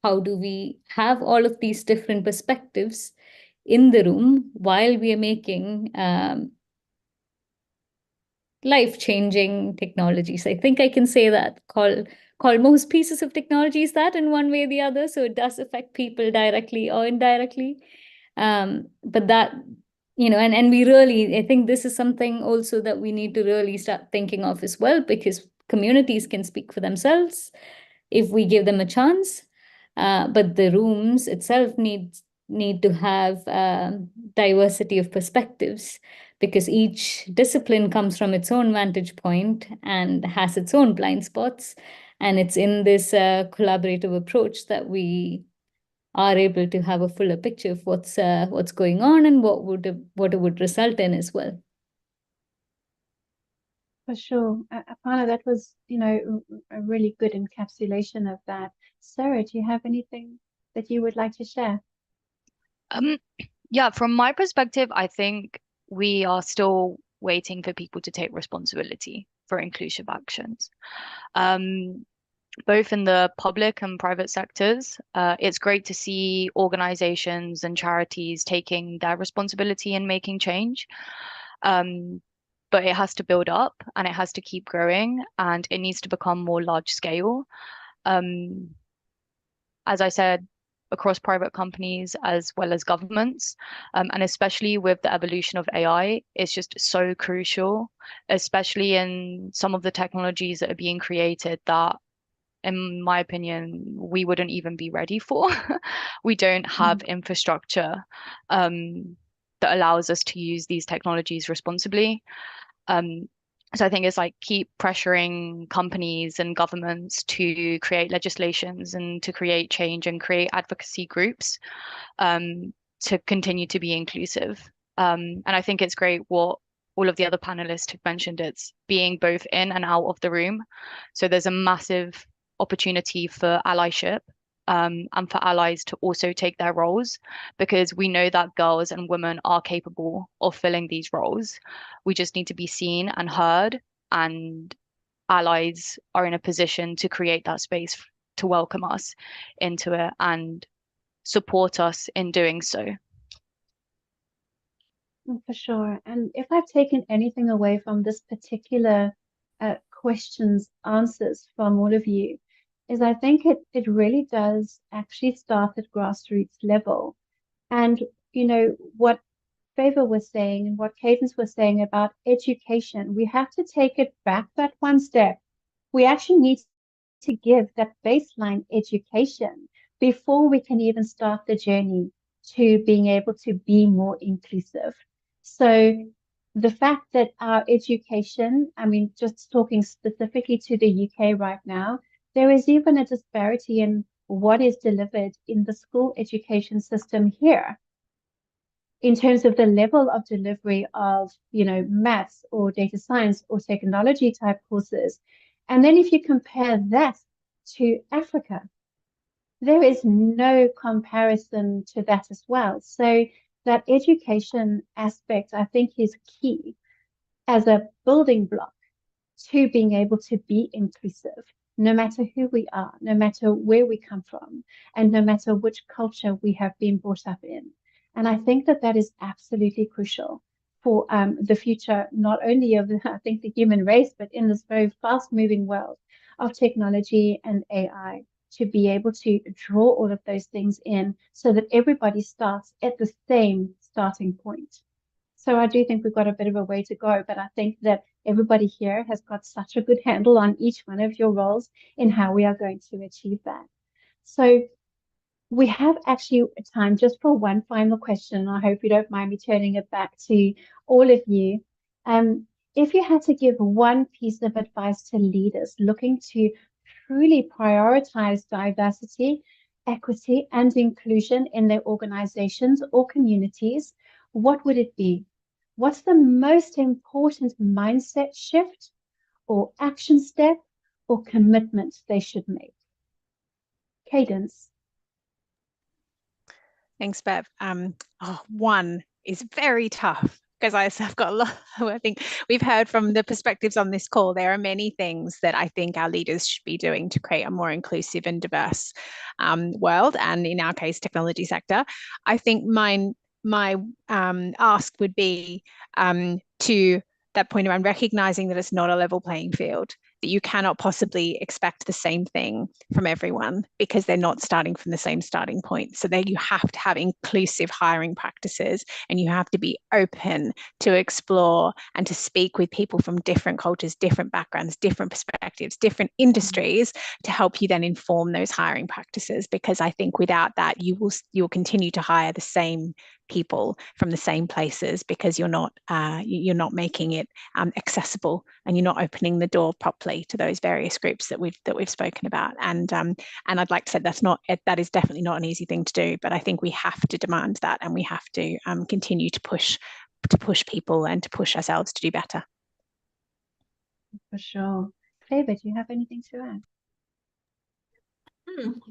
Speaker 6: how do we have all of these different perspectives in the room while we are making life-changing technologies. I think I can say that, call most pieces of technologies that in one way or the other. So it does affect people directly or indirectly. But that, and we really, I think this is something also that we need to really start thinking of as well, because communities can speak for themselves if we give them a chance. But the rooms itself need to have diversity of perspectives, because each discipline comes from its own vantage point and has its own blind spots. And it's in this collaborative approach that we are able to have a fuller picture of what's going on and what it would result in as well.
Speaker 2: For sure. Aparna, that was, a really good encapsulation of that. Sarah, do you have anything that you would like to share?
Speaker 5: Yeah, from my perspective, I think we are still waiting for people to take responsibility for inclusive actions. Both in the public and private sectors, it's great to see organizations and charities taking their responsibility in making change. But it has to build up and it has to keep growing and it needs to become more large scale. As I said, across private companies as well as governments, and especially with the evolution of AI, it's just so crucial, especially in some of the technologies that are being created that, in my opinion, we wouldn't even be ready for. We don't have infrastructure that allows us to use these technologies responsibly. So I think it's like keep pressuring companies and governments to create legislations and to create change and create advocacy groups to continue to be inclusive. And I think it's great what all of the other panelists have mentioned. It's being both in and out of the room. So there's a massive opportunity for allyship and for allies to also take their roles, because we know that girls and women are capable of filling these roles. We just need to be seen and heard, and allies are in a position to create that space to welcome us into it and support us in doing so.
Speaker 2: For sure. And if I've taken anything away from this particular questions, answers from all of you, is I think it really does actually start at grassroots level. And, you know, what Favor was saying and what Cadence was saying about education, we have to take it back that one step. We actually need to give that baseline education before we can even start the journey to being able to be more inclusive. So the fact that our education, I mean, just talking specifically to the UK right now, there is even a disparity in what is delivered in the school education system here in terms of the level of delivery of, you know, maths or data science or technology type courses. And then if you compare that to Africa, there is no comparison to that as well. So that education aspect, I think, is key as a building block to being able to be inclusive, no matter who we are, no matter where we come from, and no matter which culture we have been brought up in. And I think that that is absolutely crucial for the future, not only of I think the human race, but in this very fast moving world of technology and AI, to be able to draw all of those things in so that everybody starts at the same starting point. So I do think we've got a bit of a way to go, but I think that everybody here has got such a good handle on each one of your roles in how we are going to achieve that. So we have actually time just for one final question. I hope you don't mind me turning it back to all of you. If you had to give one piece of advice to leaders looking to truly prioritize diversity, equity, and inclusion in their organizations or communities, what would it be? What's the most important mindset shift or action step or commitment they should make? Cadence.
Speaker 3: Thanks, Bev. One is very tough because I've got a lot. I think we've heard from the perspectives on this call. There are many things that I think our leaders should be doing to create a more inclusive and diverse world, and in our case, technology sector. I think my ask would be to that point around recognizing that it's not a level playing field, that you cannot possibly expect the same thing from everyone because they're not starting from the same starting point. So that you have to have inclusive hiring practices, and you have to be open to explore and to speak with people from different cultures, different backgrounds, different perspectives, different industries to help you then inform those hiring practices. Because I think without that, you'll continue to hire the same people from the same places because you're not making it accessible, and you're not opening the door properly to those various groups that we've spoken about. And I'd like to say that is definitely not an easy thing to do, but I think we have to demand that, and we have to continue to push people and to push ourselves to do better.
Speaker 2: For sure. Favor, do you have anything to add?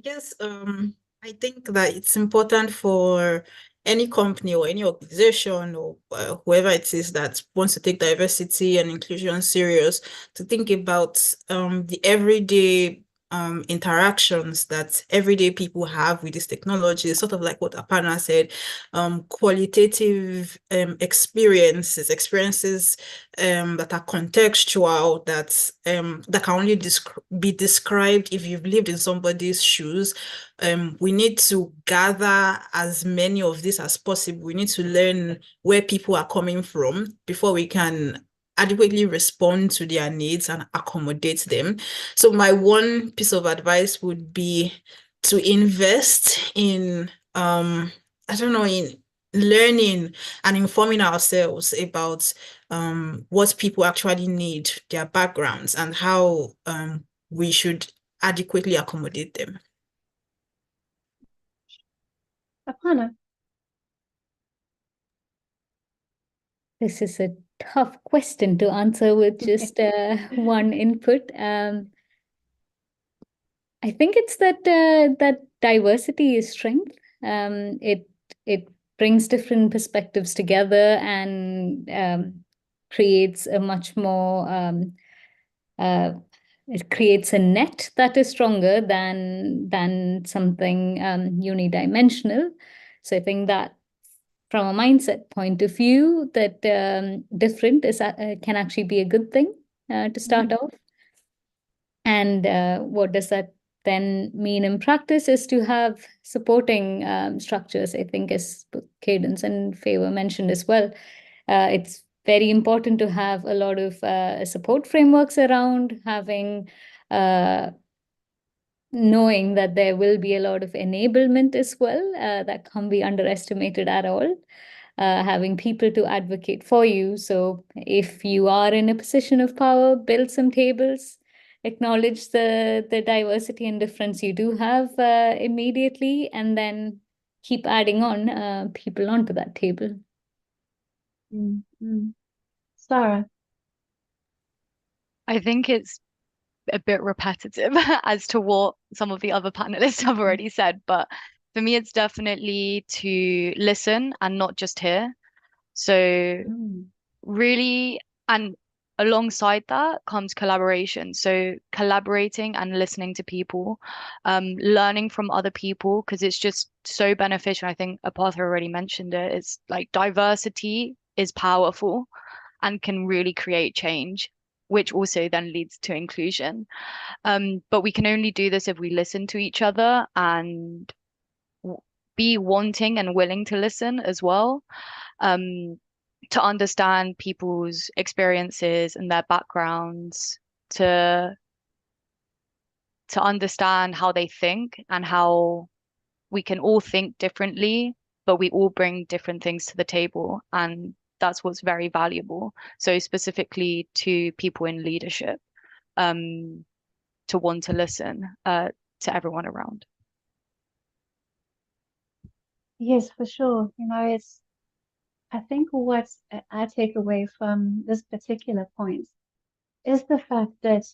Speaker 4: Yes, I think that it's important for any company or any organization or whoever it is that wants to take diversity and inclusion serious, to think about the everyday interactions that everyday people have with this technology, sort of like what Aparna said, qualitative experiences that are contextual, that can only be described if you've lived in somebody's shoes. We need to gather as many of these as possible. We need to learn where people are coming from before we can adequately respond to their needs and accommodate them. So my one piece of advice would be to invest in, I don't know, in learning and informing ourselves about what people actually need, their backgrounds, and how we should adequately accommodate them.
Speaker 2: Aparna.
Speaker 6: This is a tough question to answer with just one input. I think it's that that diversity is strength. It brings different perspectives together and creates a much more it creates a net that is stronger than something unidimensional. So I think that from a mindset point of view, that different is can actually be a good thing to start off. And what does that then mean in practice is to have supporting structures, I think, as Cadence and Favor mentioned as well. It's very important to have a lot of support frameworks around, having knowing that there will be a lot of enablement as well that can't be underestimated at all. Having people to advocate for you. So if you are in a position of power, build some tables, acknowledge the diversity and difference you do have immediately, and then keep adding on people onto that table.
Speaker 2: Sarah.
Speaker 5: I think it's a bit repetitive as to what some of the other panelists have already said, but for me, it's definitely to listen and not just hear. So really, and alongside that comes collaboration. So collaborating and listening to people, learning from other people, because it's just so beneficial. I think Apatha already mentioned it. It's like diversity is powerful and can really create change, which also then leads to inclusion. But we can only do this if we listen to each other and be wanting and willing to listen as well. To understand people's experiences and their backgrounds, to understand how they think and how we can all think differently, but we all bring different things to the table. And that's what's very valuable. So specifically to people in leadership, to want to listen to everyone around.
Speaker 2: Yes, for sure. You know, I think what I take away from this particular point is the fact that,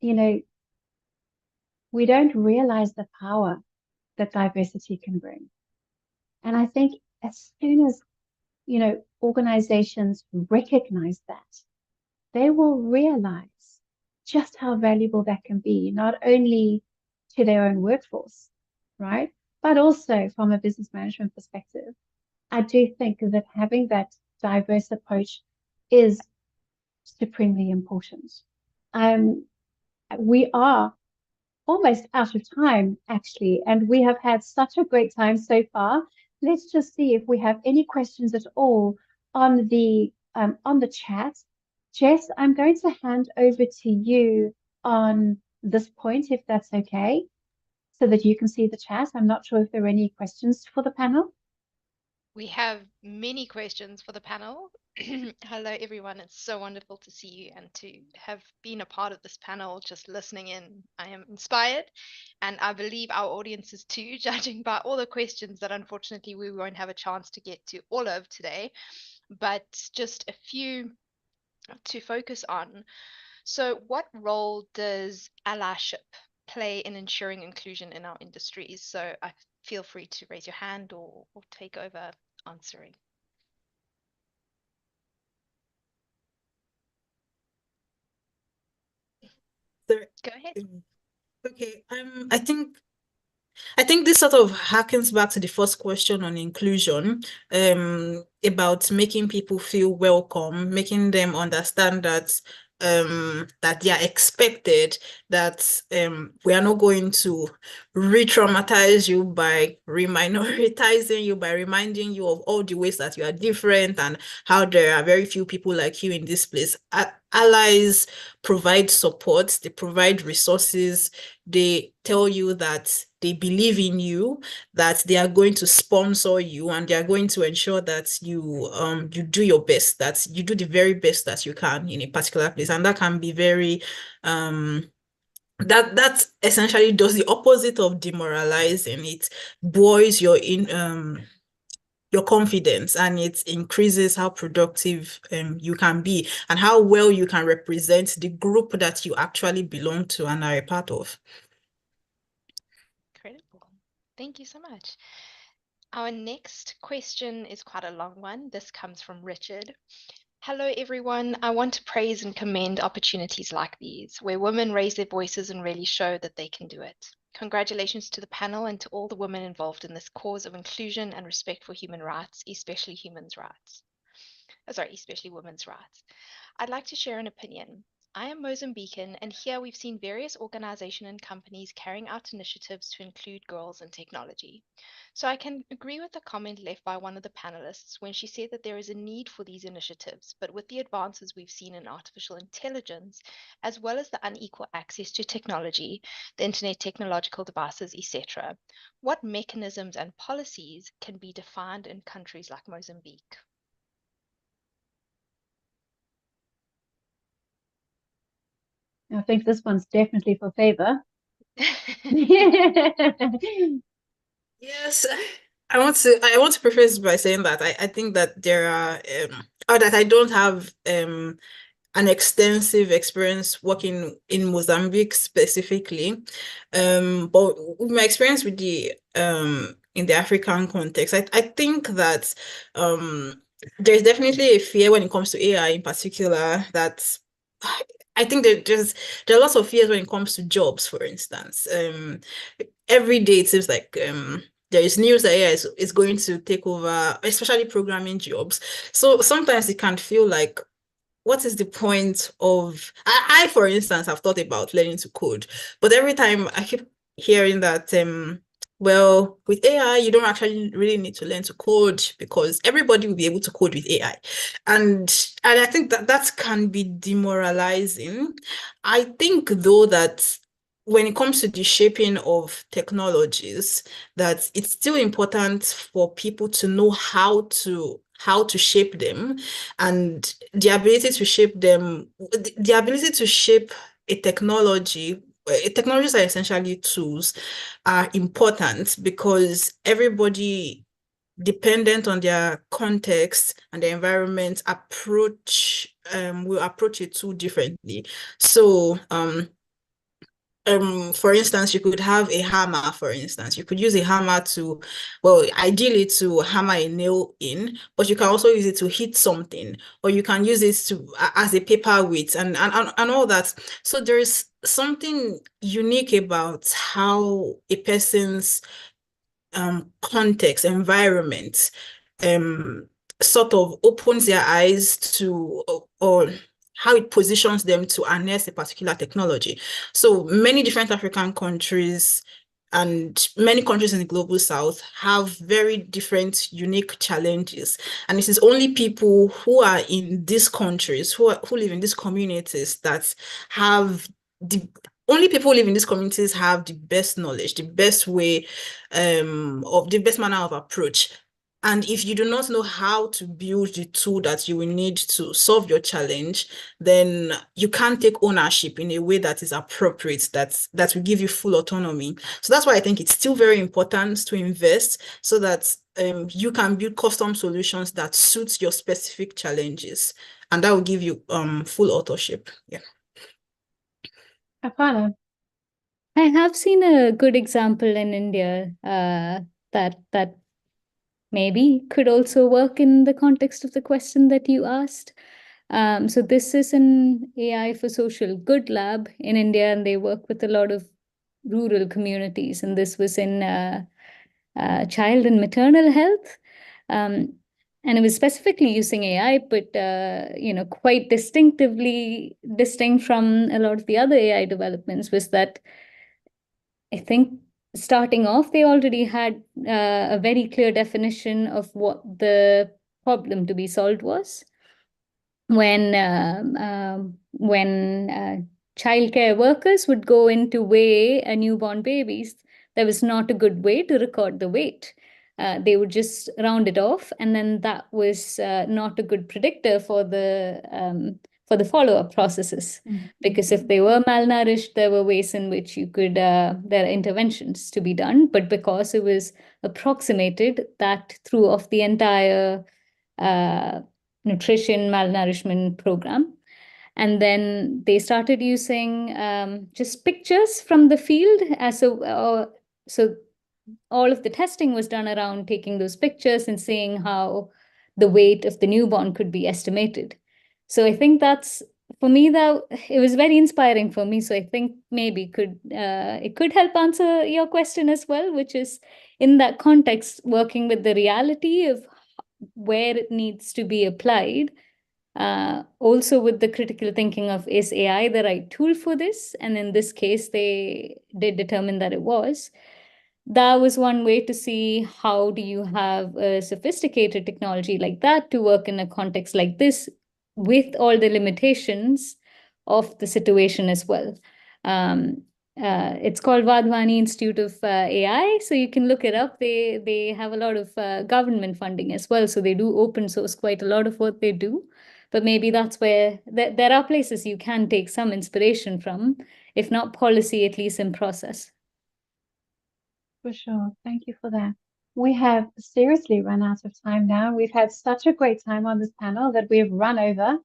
Speaker 2: you know, we don't realize the power that diversity can bring. And I think as soon as, you know, organizations recognize that, they will realize just how valuable that can be, not only to their own workforce, right? But also from a business management perspective. I do think that having that diverse approach is supremely important. We are almost out of time, actually, and we have had such a great time so far. Let's just see if we have any questions at all on the chat. Jess, I'm going to hand over to you on this point, if that's okay, so that you can see the chat. I'm not sure if there are any questions for the panel.
Speaker 1: We have many questions for the panel. Hello, everyone. It's so wonderful to see you and to have been a part of this panel, just listening in. I am inspired, and I believe our audience is too, judging by all the questions that unfortunately we won't have a chance to get to all of today, but just a few to focus on. So, what role does allyship play in ensuring inclusion in our industries? So, I feel free to raise your hand or take over answering. Go ahead.
Speaker 4: Okay, I think this sort of harkens back to the first question on inclusion, about making people feel welcome, making them understand that that they are expected, that we are not going to re-traumatize you by reminoritizing you, by reminding you of all the ways that you are different and how there are very few people like you in this place. Allies provide support, they provide resources, they tell you that they believe in you, that they are going to sponsor you, and they are going to ensure that you do your best, that you do the very best that you can in a particular place. And that can be very that essentially does the opposite of demoralizing. It buoys your confidence, and it increases how productive you can be and how well you can represent the group that you actually belong to and are a part of.
Speaker 1: Incredible. Thank you so much. Our next question is quite a long one. This comes from Richard. Hello, everyone. I want to praise and commend opportunities like these, where women raise their voices and really show that they can do it. Congratulations to the panel and to all the women involved in this cause of inclusion and respect for human rights, especially women's rights. I'd like to share an opinion. I am Mozambican, and here we've seen various organizations and companies carrying out initiatives to include girls in technology. So I can agree with the comment left by one of the panelists when she said that there is a need for these initiatives, but with the advances we've seen in artificial intelligence, as well as the unequal access to technology, the internet, technological devices, etc., what mechanisms and policies can be defined in countries like Mozambique?
Speaker 2: I think this one's definitely for favor.
Speaker 4: Yes, I want to preface by saying that I think that there are or that I don't have an extensive experience working in Mozambique specifically. But with my experience with the in the African context, I think that there's definitely a fear when it comes to AI in particular, that I think there are lots of fears when it comes to jobs, for instance. Every day it seems like there is news that AI is going to take over, especially programming jobs. So sometimes it can feel like, what is the point of I for instance have thought about learning to code, but every time I keep hearing that well, with AI you don't actually really need to learn to code because everybody will be able to code with AI, and I think that can be demoralizing. I think though that when it comes to the shaping of technologies, that it's still important for people to know how to shape them, and the ability to shape them, the ability to shape a technology. Technologies are essentially tools, are important because everybody, dependent on their context and the environment, will approach it too differently. So for instance, you could have a hammer, for instance. You could use a hammer to, well, ideally to hammer a nail in, but you can also use it to hit something, or you can use it to as a paperweight and all that. So there is something unique about how a person's context, environment, sort of opens their eyes to, or how it positions them to harness a particular technology. So many different African countries and many countries in the global south have very different, unique challenges. And it is only people who are in these countries, who live in these communities, that have the only people who live in these communities have the best knowledge, the best way, of the best manner of approach. And if you do not know how to build the tool that you will need to solve your challenge, then you can't take ownership in a way that is appropriate, that will give you full autonomy. So that's why I think it's still very important to invest so that you can build custom solutions that suits your specific challenges, and that will give you full authorship. Yeah.
Speaker 2: Apana.
Speaker 6: I have seen a good example in India. that maybe could also work in the context of the question that you asked. So this is an AI for social good lab in India, and they work with a lot of rural communities. And this was in child and maternal health. And it was specifically using AI, but quite distinctively distinct from a lot of the other AI developments was that I think starting off, they already had a very clear definition of what the problem to be solved was. When childcare workers would go in to weigh a newborn babies, there was not a good way to record the weight. They would just round it off, and then that was not a good predictor for the follow-up processes. Because if they were malnourished, there were ways in which you could there are interventions to be done. But because it was approximated, that threw off the entire nutrition malnourishment program. And then they started using just pictures from the field as a so all of the testing was done around taking those pictures and seeing how the weight of the newborn could be estimated. So I think that's, for me, that it was very inspiring for me. So I think maybe it could help answer your question as well, which is in that context, working with the reality of where it needs to be applied. Also with the critical thinking of, is AI the right tool for this? And in this case, they did determine that it was. That was one way to see how do you have a sophisticated technology like that to work in a context like this with all the limitations of the situation as well. It's called Vadhwani Institute of AI, so you can look it up. They have a lot of government funding as well, so they do open source quite a lot of what they do. But maybe that's where there are places you can take some inspiration from, if not policy, at least in process.
Speaker 2: For sure. Thank you for that. We have seriously run out of time now. We've had such a great time on this panel that we've run over,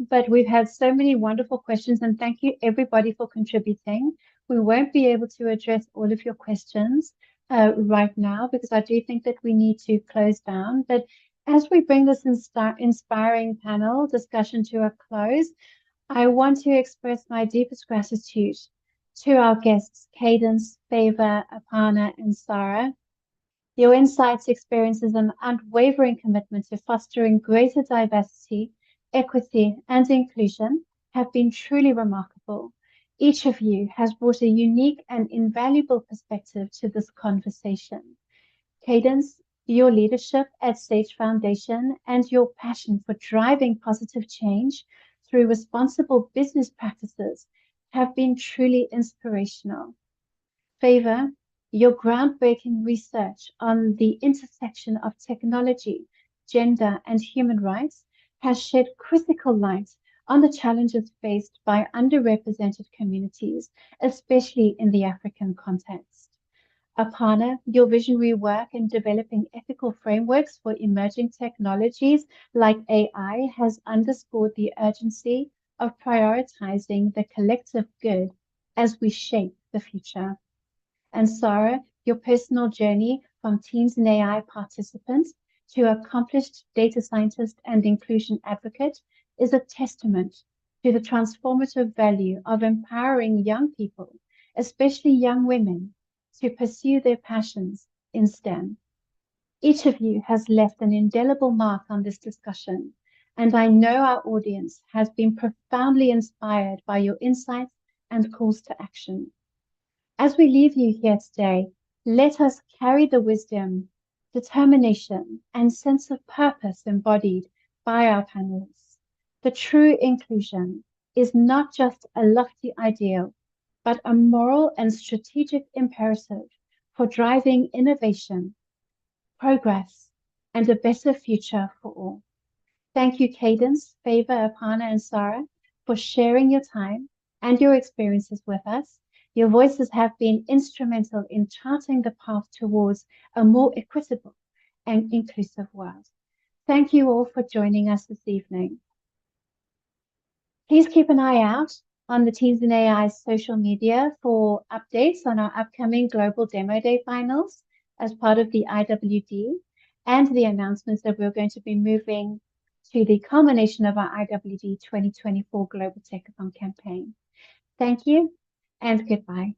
Speaker 2: but we've had so many wonderful questions, and thank you everybody for contributing. We won't be able to address all of your questions right now because I do think that we need to close down. But as we bring this inspiring panel discussion to a close, I want to express my deepest gratitude to our guests, Cadence, Favor, Aparna, and Sarah. Your insights, experiences, and unwavering commitment to fostering greater diversity, equity, and inclusion have been truly remarkable. Each of you has brought a unique and invaluable perspective to this conversation. Cadence, your leadership at Sage Foundation and your passion for driving positive change through responsible business practices have been truly inspirational. Favor, your groundbreaking research on the intersection of technology, gender, and human rights has shed critical light on the challenges faced by underrepresented communities, especially in the African context. Aparna, your visionary work in developing ethical frameworks for emerging technologies like AI has underscored the urgency of prioritizing the collective good as we shape the future. And Sarah, your personal journey from teens in AI participant to accomplished data scientist and inclusion advocate is a testament to the transformative value of empowering young people, especially young women, to pursue their passions in STEM. Each of you has left an indelible mark on this discussion, and I know our audience has been profoundly inspired by your insights and calls to action. As we leave you here today, let us carry the wisdom, determination, and sense of purpose embodied by our panelists. The true inclusion is not just a lofty ideal, but a moral and strategic imperative for driving innovation, progress, and a better future for all. Thank you, Cadence, Favor, Aparna, and Sarah, for sharing your time and your experiences with us. Your voices have been instrumental in charting the path towards a more equitable and inclusive world. Thank you all for joining us this evening. Please keep an eye out on the Teens in AI social media for updates on our upcoming Global Demo Day finals. as part of the IWD and the announcements that we're going to be moving to the culmination of our IWD 2024 Global Techathon campaign. Thank you and goodbye.